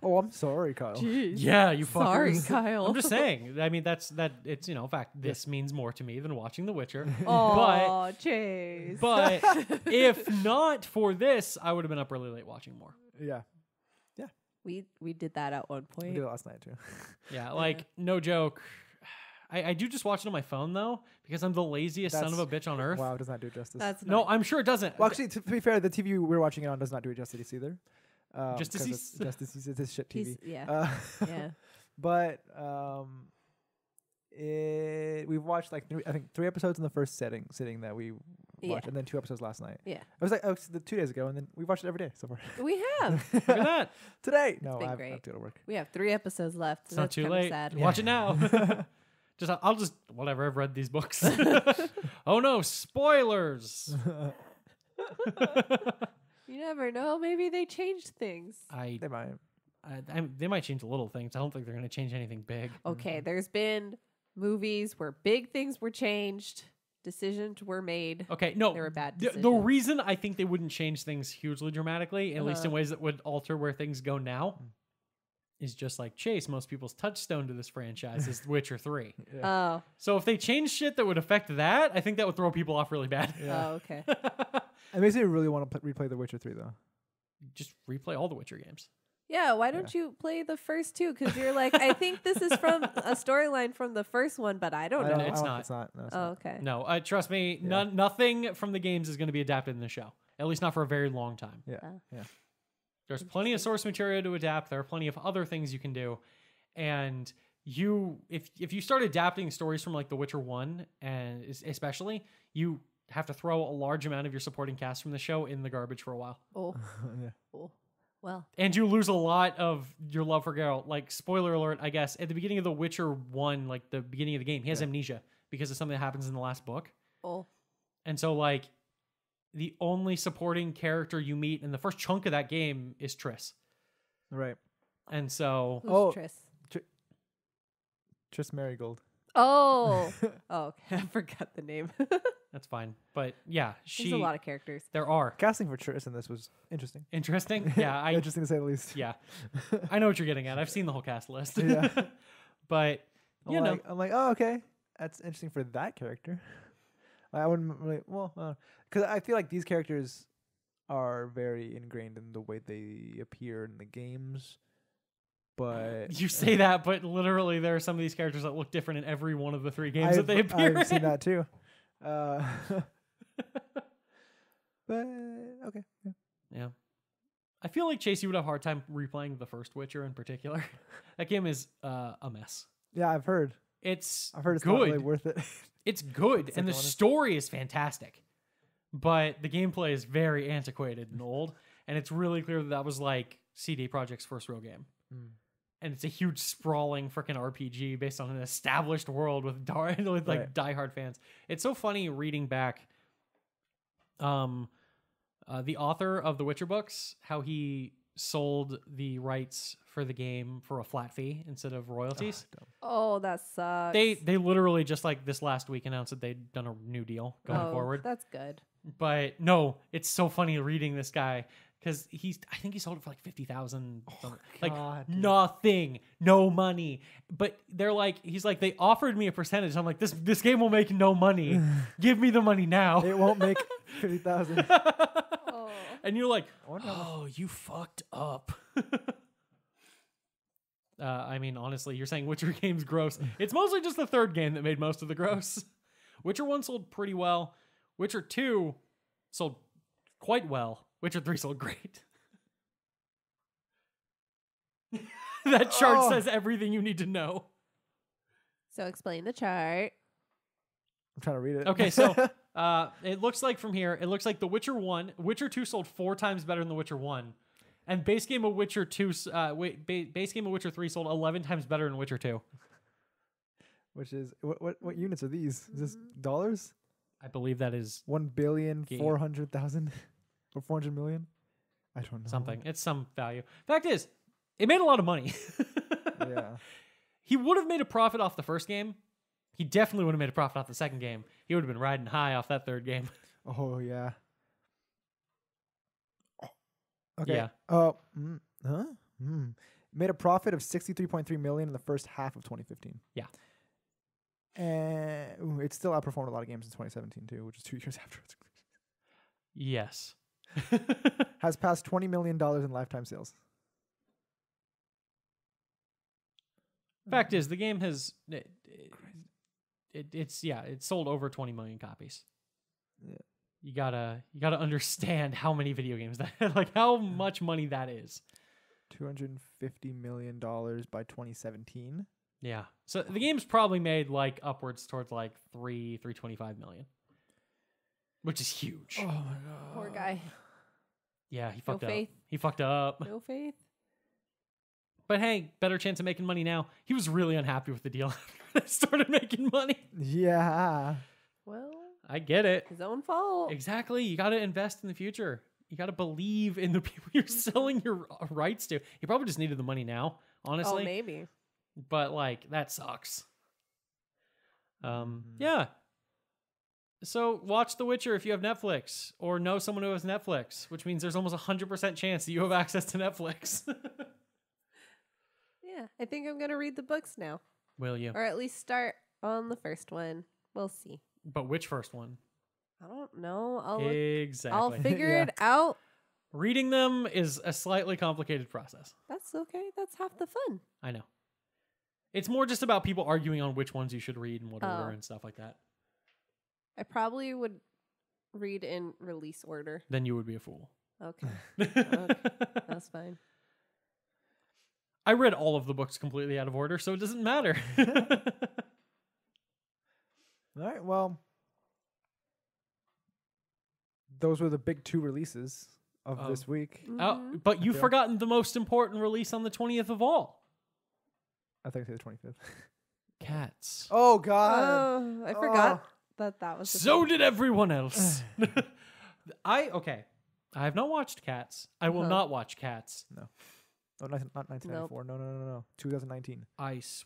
Oh, I'm sorry, Kyle. Jeez. Yeah, you Sorry, fuckers. Kyle. I'm just saying. I mean, it's in fact, this means more to me than watching The Witcher. Oh, Chase. But if not for this, I would have been up really late watching more. Yeah, we did that at one we point. did it last night too. Yeah, like no joke. I do just watch it on my phone though because I'm the laziest son of a bitch on earth. Wow, it does not do it justice. That's No, nice. I'm sure it doesn't. Well, actually, to be fair, the TV we're watching it on does not do it justice either. Justice? 'cause it's justice. It's shit TV. He's- yeah. Uh, Yeah. But we've watched like I think 3 episodes in the first sitting that we watched, Yeah. and then 2 episodes last night. Yeah. It was like 2 days ago, and then we watched it every day so far. We have. Look at that. Today, no, been I have great. to go to work. We have 3 episodes left. It's not That's too kinda late. Sad. Watch it now. I'll just whatever. I've read these books. Oh no, spoilers. You never know. Maybe they changed things. They might. They might change little things. I don't think they're going to change anything big. Okay, there's been movies where big things were changed, decisions were made. Okay, no. They were bad The decisions. reason I think they wouldn't change things hugely dramatically, at least in Uh-huh. ways that would alter where things go now, is just like Chase. Most people's touchstone to this franchise is Witcher 3. Oh, So if they change shit that would affect that, I think that would throw people off really bad. Yeah. oh, okay. It makes me really want to replay The Witcher 3 though. Just replay all the Witcher games. Yeah, why don't you play the first 2? Because you're like, I think this is from a storyline from the first one, but I don't know. It's not. It's not. No, it's Oh, not. okay. No, trust me, nothing from the games is going to be adapted in the show. At least not for a very long time. Yeah. Oh. Yeah. There's plenty of source material to adapt. There are plenty of other things you can do. And if you start adapting stories from like The Witcher 1, and especially, you have to throw a large amount of your supporting cast from the show in the garbage for a while. Oh, Yeah. oh. Well, And you lose a lot of your love for Geralt. Like, spoiler alert, I guess, at the beginning of The Witcher 1, like the beginning of the game, he has amnesia because of something that happens in the last book. oh. And so, like, the only supporting character you meet in the first chunk of that game is Triss. Right. And so, Who's Oh. Triss? Triss Marigold. Oh. Oh, okay. I forgot the name. that's fine. But yeah, There's a lot of characters. there are. Casting for Triss in this was interesting. Interesting. Yeah, Interesting to say the least. yeah. I know what you're getting at. I've seen the whole cast list. Yeah. But, you know. I'm like, oh, okay, that's interesting for that character. I wouldn't really, because I feel like these characters are very ingrained in the way they appear in the games. But You say that, but literally there are some of these characters that look different in every one of the 3 games that they appear I've seen in. that too. But okay, yeah. Yeah. I feel like Chase, you would have a hard time replaying the first Witcher in particular. That game is a mess. Yeah, I've heard. It's I've heard it's good. not really worth it. It's good, and second the one is- story is fantastic. But the gameplay is very antiquated and old, and it's really clear that that was like CD Projekt's first real game. And it's a huge sprawling freaking RPG based on an established world with with like Right. diehard fans. It's so funny reading back the author of the Witcher books, how he sold the rights for the game for a flat fee instead of royalties. Oh, that sucks. They literally just like this last week announced that they'd done a new deal going forward. That's good. But no, it's so funny reading this guy because I think he sold it for like 50,000. Like God, dude. nothing, no money. But they're like, he's like, they offered me a percentage. I'm like, this game will make no money. Give me the money now. It won't make 50,000. Oh. And you're like, wonder how much- oh, you fucked up. I mean, honestly, you're saying Witcher game's gross. It's mostly just the third game that made most of the gross. Witcher 1 sold pretty well. Witcher 2 sold quite well. Witcher 3 sold great. That chart Oh. says everything you need to know. So explain the chart. I'm trying to read it. Okay, so it looks like from here, it looks like the Witcher 2 sold 4 times better than the Witcher 1. And base game of Witcher 2, base game of Witcher 3 sold 11 times better than Witcher 2. Which is what units are these? Is this dollars? I believe that is 1,400,000 or 400 million? I don't know. something. It's some value. Fact is, it made a lot of money. Yeah. He would have made a profit off the first game. He definitely would have made a profit off the second game. He would have been riding high off that third game. Oh yeah. Okay. Yeah. Made a profit of 63.3 million in the first half of 2015. Yeah. And it still outperformed a lot of games in 2017 too, which is 2 years after its release. Yes. Has passed $20 million in lifetime sales. Fact is, the game has it's sold over 20 million copies. Yeah. You gotta understand how many video games that like how much money that is. $250 million by 2017. Yeah. So the game's probably made like upwards towards like 325 million. Which is huge. Oh my god. Poor guy. Yeah, he fucked up. faith. He fucked up. No faith. But hey, better chance of making money now. He was really unhappy with the deal after they started making money. Yeah. Well, I get it. his own fault. Exactly. You got to invest in the future. You got to believe in the people you're selling your rights to. He probably just needed the money now, honestly. Oh, maybe. But like that sucks. Yeah. So watch The Witcher if you have Netflix or know someone who has Netflix, which means there's almost 100% chance that you have access to Netflix. Yeah, I think I'm gonna read the books now, Will you? or at least start on the first one. We'll see. But which first one? I don't know. I'll look, Exactly. I'll figure Yeah. it out. Reading them is a slightly complicated process. That's okay. That's half the fun. I know. It's more just about people arguing on which ones you should read and what order Oh. and stuff like that. I probably would read in release order. Then you would be a fool. Okay, that's fine. I read all of the books completely out of order, so it doesn't matter. All right. Well, those were the big 2 releases of this week. Oh, Mhm. but you've feel- forgotten the most important release on the 20th of all. I think I said the 25th. Cats. Oh God. Oh, I forgot that was. the So thing. did everyone else. I have not watched Cats. I will Uh-huh. not watch Cats. Oh, not 1994. No. 2019. Ice.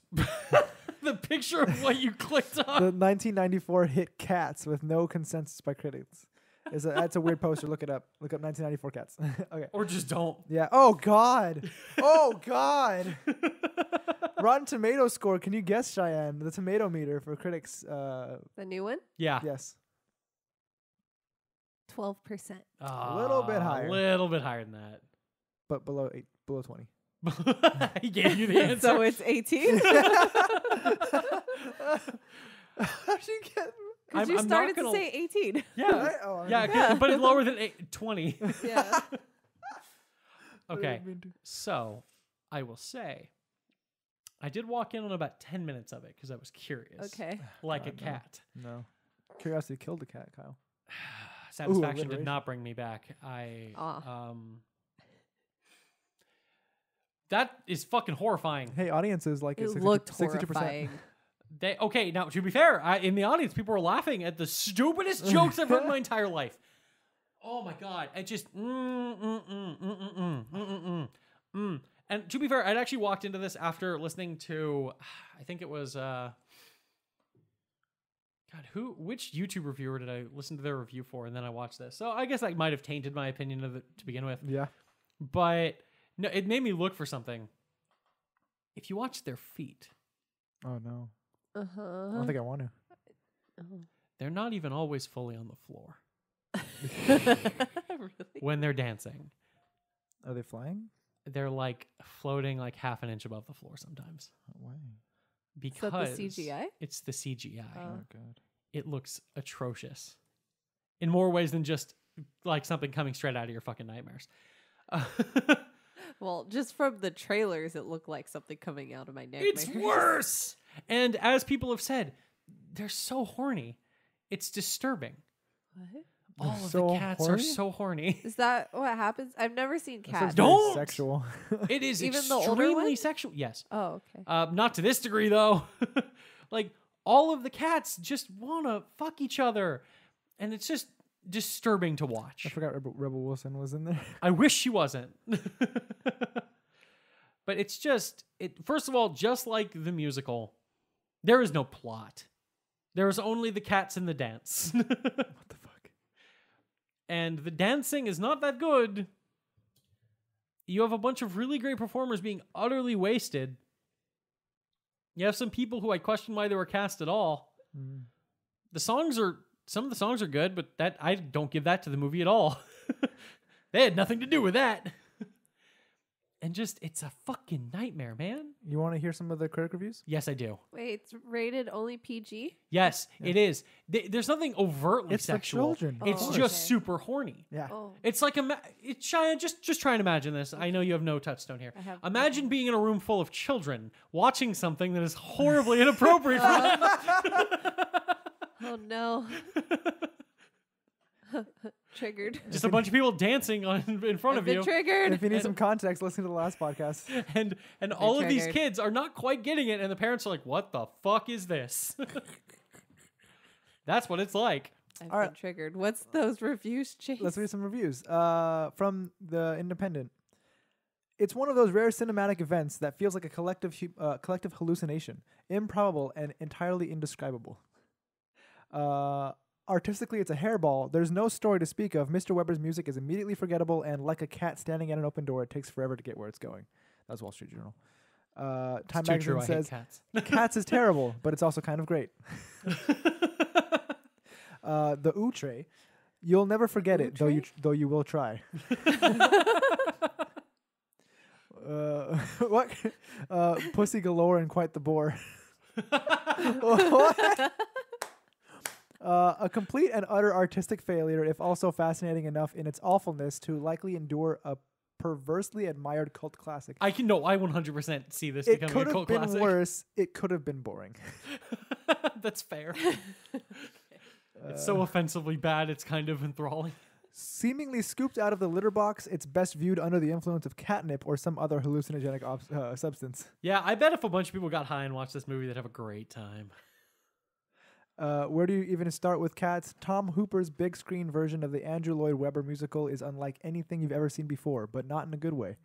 The picture of what you clicked on. The 1994 hit Cats with no consensus by critics. That's a weird poster. Look it up. Look up 1994 Cats. Okay. Or just don't. Yeah. Oh God. Oh God. Rotten Tomato score. Can you guess, Cheyenne? The tomato meter for critics. The new one. Yeah. Yes. 12%. A little bit higher. A little bit higher than that. But below 20. He gave you the answer. So it's 18. How'd you get? Because you I'm not started to gonna- say 18. Yeah. Right? Oh, Yeah, Yeah. but it's lower than 20. Yeah. Okay. So, I will say I did walk in on about 10 minutes of it because I was curious. Okay. Like a no. cat. No. Curiosity killed the cat, Kyle. Satisfaction did alliteration. not bring me back. Ah. That is fucking horrifying. Hey, audiences like It 60, looked 62%. horrifying. Okay, now to be fair, in the audience, people were laughing at the stupidest jokes I've heard in my entire life. Oh my god! It just And to be fair, I'd actually walked into this after listening to, I think it was which YouTube reviewer did I listen to their review for, and then I watched this. So I guess that might have tainted my opinion of it to begin with. Yeah. But no, it made me look for something. If you watch their feet, Oh, no. I Uh-huh. don't think I want to. they're not even always fully on the floor Really? when they're dancing. Are they flying? They're like floating like half an inch above the floor sometimes. No way. Because that the CGI? It's the CGI. Oh, God. It looks atrocious in more ways than just like something coming straight out of your fucking nightmares. Well, just from the trailers, it looked like something coming out of my nightmares. It's worse. And as people have said, they're so horny. It's disturbing. What? All of so the cats horny? are so horny. Is that what happens? I've never seen That sounds cats. very Don't! sexual. It is Even the older extremely ones? sexual. Yes. Oh, okay. Not to this degree, though. Like, all of the cats just want to fuck each other. And it's just disturbing to watch. I forgot Rebel Wilson was in there. I wish she wasn't. But it's just, first of all, just like the musical, there is no plot. There is only the cats and the dance. What the fuck? And the dancing is not that good. You have a bunch of really great performers being utterly wasted. You have some people who I question why they were cast at all. Mm. Some of the songs are good, but that I don't give that to the movie at all. They had nothing to do with that. And just, it's a fucking nightmare, man. You want to hear some of the critic reviews? Yes, I do. Wait, it's rated only PG? Yes, it is. There's nothing overtly It's for sexual. children. It's Oh, just okay. super horny. Yeah. Oh. It's like it's Cheyenne. Just try and imagine this. I know you have no touchstone here. I have Imagine being in a room full of children watching something that is horribly inappropriate for them. Oh, no. Triggered. Just a bunch of people dancing in front I've of been you, triggered. If you need some context, listen to the last podcast. and all of these triggered. kids are not quite getting it, and the parents are like, "What the fuck is this?" That's what it's like. I've All been right. triggered. What's those reviews, Chase? Let's read some reviews. From the Independent. It's one of those rare cinematic events that feels like a collective hallucination, improbable and entirely indescribable. Artistically, it's a hairball. There's no story to speak of. Mr. Weber's music is immediately forgettable, and like a cat standing at an open door, it takes forever to get where it's going. That's Wall Street Journal. Time It's too Magazine true. I hate says, cats. Cats is terrible, but it's also kind of great. The Outre, you'll never forget it, though you will try. What? Pussy galore and quite the bore. What? A complete and utter artistic failure, if also fascinating enough in its awfulness to likely endure a perversely admired cult classic. I 100% see this It becoming could a have cult been classic. worse. It could have been boring. That's fair. It's so offensively bad, it's kind of enthralling. Seemingly scooped out of the litter box, it's best viewed under the influence of catnip or some other hallucinogenic substance. Yeah, I bet if a bunch of people got high and watched this movie, they'd have a great time. Where do you even start with cats? Tom Hooper's big screen version of the Andrew Lloyd Webber musical is unlike anything you've ever seen before, but not in a good way.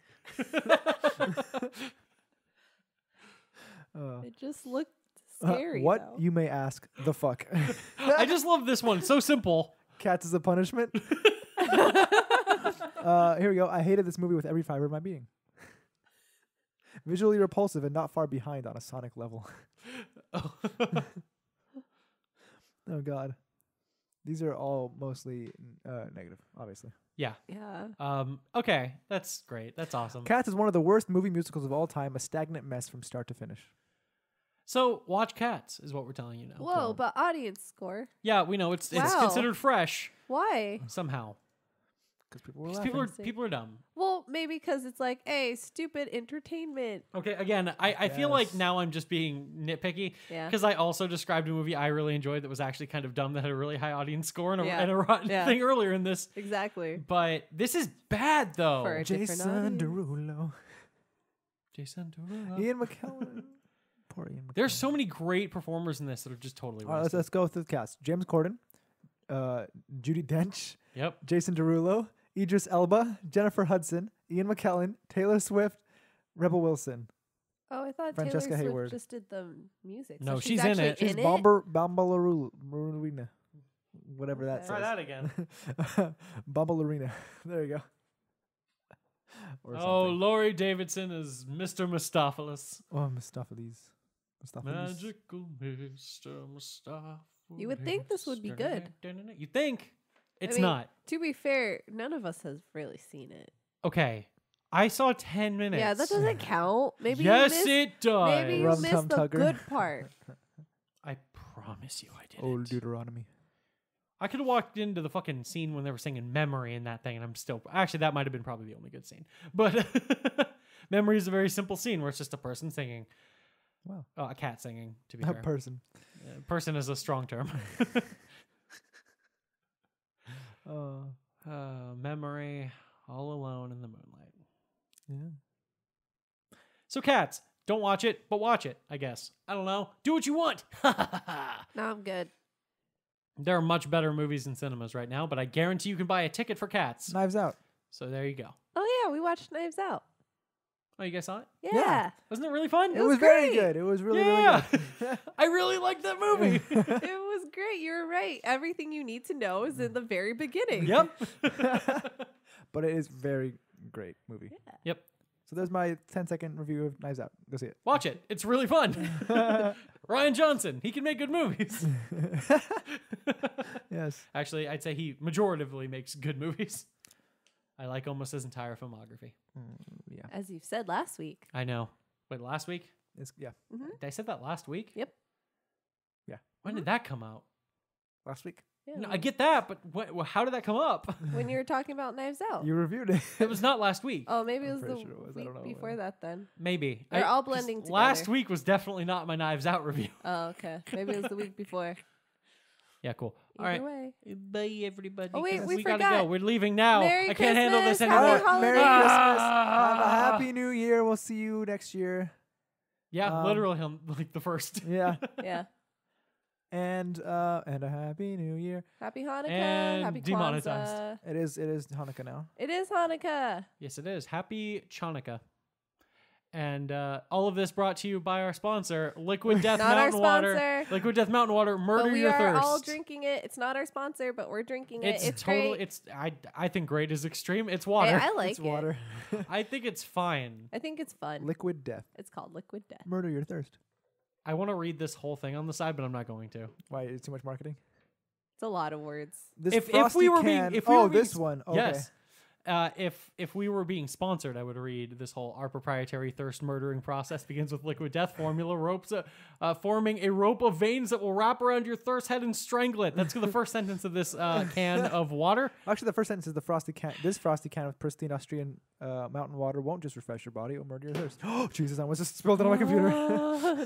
It just looked scary. What, though. you may ask, the fuck? I just love this one. So simple. Cats is a punishment? Here we go. I hated this movie with every fiber of my being. Visually repulsive and not far behind on a sonic level. Oh, God. These are all mostly negative, obviously. Yeah. Yeah. Okay. That's great. That's awesome. Cats is one of the worst movie musicals of all time, a stagnant mess from start to finish. So watch Cats is what we're telling you now. Whoa, but audience score. Yeah, we know it's Wow. considered fresh Why? somehow. Because people were 'Cause laughing. people are dumb. Well, maybe because it's like, hey, stupid entertainment. Okay, again, I feel like Yes. now I'm just being nitpicky Yeah. because I also described a movie I really enjoyed that was actually kind of dumb that had a really high audience score and a, Yeah. and a rotten Yeah. thing earlier in this. Exactly. But this is bad though. For a different Jason audience. Derulo. Jason Derulo. Ian McKellen. Poor Ian McKellen. There's so many great performers in this that are just totally All right, wasted. let's go through the cast. James Corden, Judi Dench, Yep. Jason Derulo, Idris Elba, Jennifer Hudson, Ian McKellen, Taylor Swift, Rebel Wilson. Oh, I thought Francesca Taylor Swift Hayward. just did the music. No, so she's in actually it. She's Bambalarina. Whatever that Okay. Try says. that again. Bambalarina. There you go. Or Oh, something. Laurie Davidson is Mr. Mistopheles. Oh, Mistopheles. Magical Mr. Mistopheles. You would think this would be good. You think? It's mean, not. To be fair, none of us has really seen it. Okay. I saw 10 minutes. Yeah, that doesn't count. Maybe yes, you missed, it does. maybe you Rum missed Tum the Tugger. good part. I promise you I didn't. Old Deuteronomy. I could have walked into the fucking scene when they were singing Memory in that thing, and I'm still... Actually, that might have been probably the only good scene. But Memory is a very simple scene where it's just a person singing. Wow. Oh, a cat singing, to be A fair. person. Person is a strong term. Memory, all alone in the moonlight. Yeah. So Cats, don't watch it, but watch it, I guess. I don't know. Do what you want. No, I'm good. There are much better movies in cinemas right now, but I guarantee you can buy a ticket for Cats. Knives Out. So there you go. Oh yeah, we watched Knives Out. Oh, you guys saw it? Yeah. Yeah. Wasn't it really fun? It It was was very great. good. It was really, yeah. really good. I really liked that movie. It was great. You're right. Everything you need to know is in the very beginning. Yep. But it is very great movie. Yep. So there's my 10-second review of Knives Out. Go see it. Watch it. It's really fun. Ryan Johnson. He can make good movies. Yes. Actually, I'd say he majoritively makes good movies. I like almost his entire filmography. Yeah. As you've said last week. I know. Wait, last week? Yeah. Did I say that last week? Yep. Yeah. When did that come out? Last week. Yeah, No, I get that, but how did that come up? when you were talking about Knives Out. You reviewed it. It was not last week. Oh, maybe it I'm was the pretty sure it was. I week don't know. before that then. Maybe. They're all 'cause blending Last together. week was definitely not my Knives Out review. Oh, okay. Maybe it was the week before. Yeah, cool. All Either right. way. Bye, everybody. Oh, wait, 'cause we gotta go. forgot. We're leaving now. Merry I can't handle this Christmas. anymore. Happy Merry holidays. Christmas. Have a Ah. happy new year. We'll see you next year. Yeah, literally, like the first. Yeah. Yeah. And a happy new year. Happy Hanukkah. And Happy demonetized. Kwanzaa. It is Hanukkah now. It is Hanukkah. Yes, it is. Happy Chanukah. And all of this brought to you by our sponsor, Liquid Death Not our Mountain Water. sponsor. Liquid Death Mountain Water. Murder But we your are thirst. all drinking it. It's not our sponsor, but we're drinking it. It's totally. great. It's I think great is extreme. It's Hey, water. I like It's it. water. I think it's fine. I think it's fun. Liquid death. It's called Liquid Death. Murder your thirst. I want to read this whole thing on the side, but I'm not going to. Why? It's too much marketing. It's a lot of words. This If we frosty were being- can. if we were being this one. Okay. Yes. If we were being sponsored, I would read this whole our proprietary thirst murdering process begins with liquid death formula ropes, forming a rope of veins that will wrap around your thirst head and strangle it. That's the first sentence of this can of water. Actually, the first sentence is the frosty can. This frosty can of pristine Austrian mountain water won't just refresh your body; it will murder your thirst. Oh, Jesus! I almost just spilled it on my computer.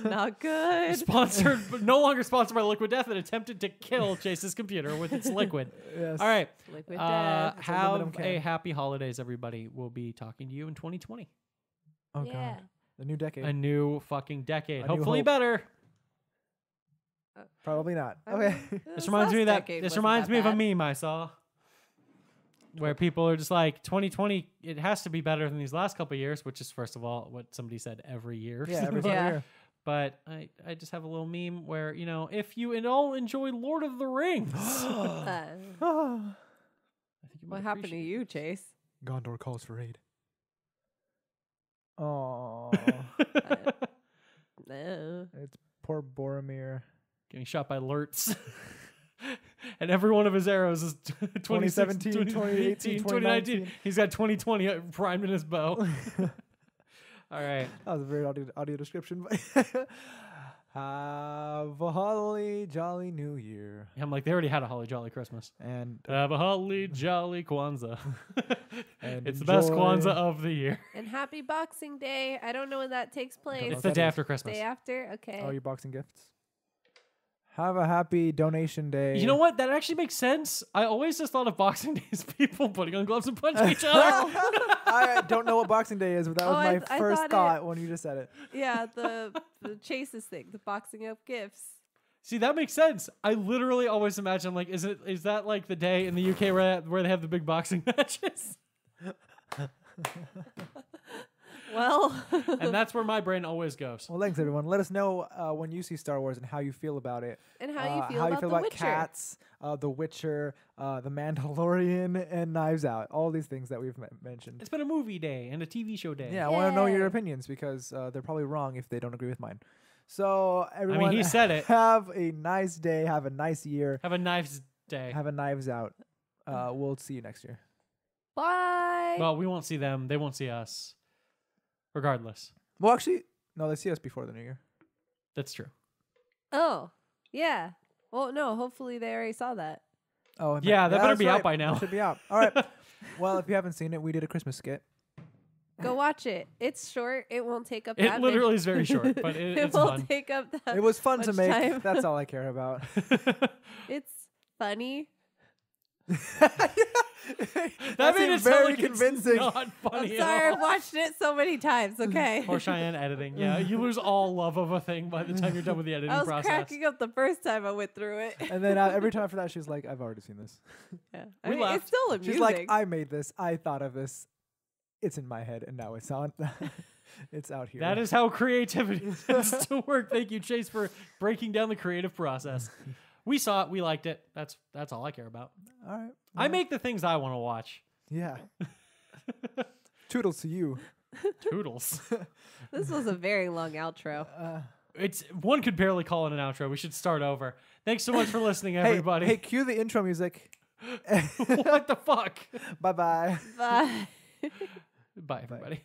Not good. Sponsored, but no longer sponsored by Liquid Death, that attempted to kill Chase's computer with its liquid. Yes. All right. Liquid Death. It's a aluminum Have can. a happy holidays, everybody. We'll be talking to you in 2020. Oh Yeah. God. The new decade. A new fucking decade. A new Hopefully hope. better. Probably not. I Okay. mean, This reminds me of that. decade This wasn't reminds that me of a bad. meme I saw, where people are just like, 2020. It has to be better than these last couple of years, which is first of all what somebody said every year. Yeah. Every single Yeah. year. But I just have a little meme where, you know, if you and all enjoy Lord of the Rings, I Ah. think you might what happened to appreciate you, Chase? Gondor calls for aid. Oh, it. No. it's poor Boromir. Getting shot by Lurtz. And every one of his arrows is 2017, 2018, 2019. He's got 2020 primed in his bow. All right. That was a very audio description. But Have a holly jolly New Year. I'm like, they already had a holly jolly Christmas. And Have a holly jolly Kwanzaa. And It's the best enjoy- Kwanzaa of the year. And happy Boxing Day. I don't know when that takes place. It's the day after Day Christmas. after? Okay. all your boxing gifts. Have a happy donation day. You know what? That actually makes sense. I always just thought of Boxing Day as people putting on gloves and punching each other. I don't know what Boxing Day is, but that was my I first thought thought when you just said it. Yeah, the chases thing, the boxing up gifts. See, that makes sense. I literally always imagine, like, is that like the day in the UK where they have the big boxing matches? Well, And that's where my brain always goes. Well, thanks everyone. Let us know when you see Star Wars and how you feel about it. and how you feel about The Witcher. Cats, The Witcher, The Mandalorian, and Knives Out. All these things that we've mentioned. It's been a movie day and a TV show day. Yeah, I want to know your Yay. opinions because they're probably wrong if they don't agree with mine. So everyone, he said it. Have a nice day. Have a nice year. Have a Knives Day. Have a Knives Out. We'll see you next year. Bye. Well, we won't see them. They won't see us. Regardless. Well, actually, no, they see us before the new year. That's true. Oh, yeah. Well, no, hopefully they already saw that. Oh, and Yeah, that better that's be out right. by now. It should be out. All right. Well, if you haven't seen it, we did a Christmas skit. Go watch it. It's short. It won't take up It that literally much. is very short, but it it's won't fun. take up that It was fun to much make. time. That's all I care about. It's funny. That made seemed it sound very like it's convincing. not I'm funny sorry. at I've all. watched it so many times. Okay. Or Cheyenne editing. Yeah, you lose all love of a thing by the time you're done with the editing I was process. cracking up the first time I went through it. And then every time after that, she's like, "I've already seen this." Yeah. We I mean, laughed. it's still amusing. She's like, "I made this. I thought of this. It's in my head, and now it's on. It's out here." That is how creativity tends to work. Thank you, Chase, for breaking down the creative process. We saw it. We liked it. That's all I care about. all right. I make the things I want to watch. Yeah. Toodles to you. Toodles. This was a very long outro. It's one could barely call it an outro. We should start over. Thanks so much for listening, everybody. Hey, cue the intro music. What the fuck? Bye bye. Bye. Bye, everybody.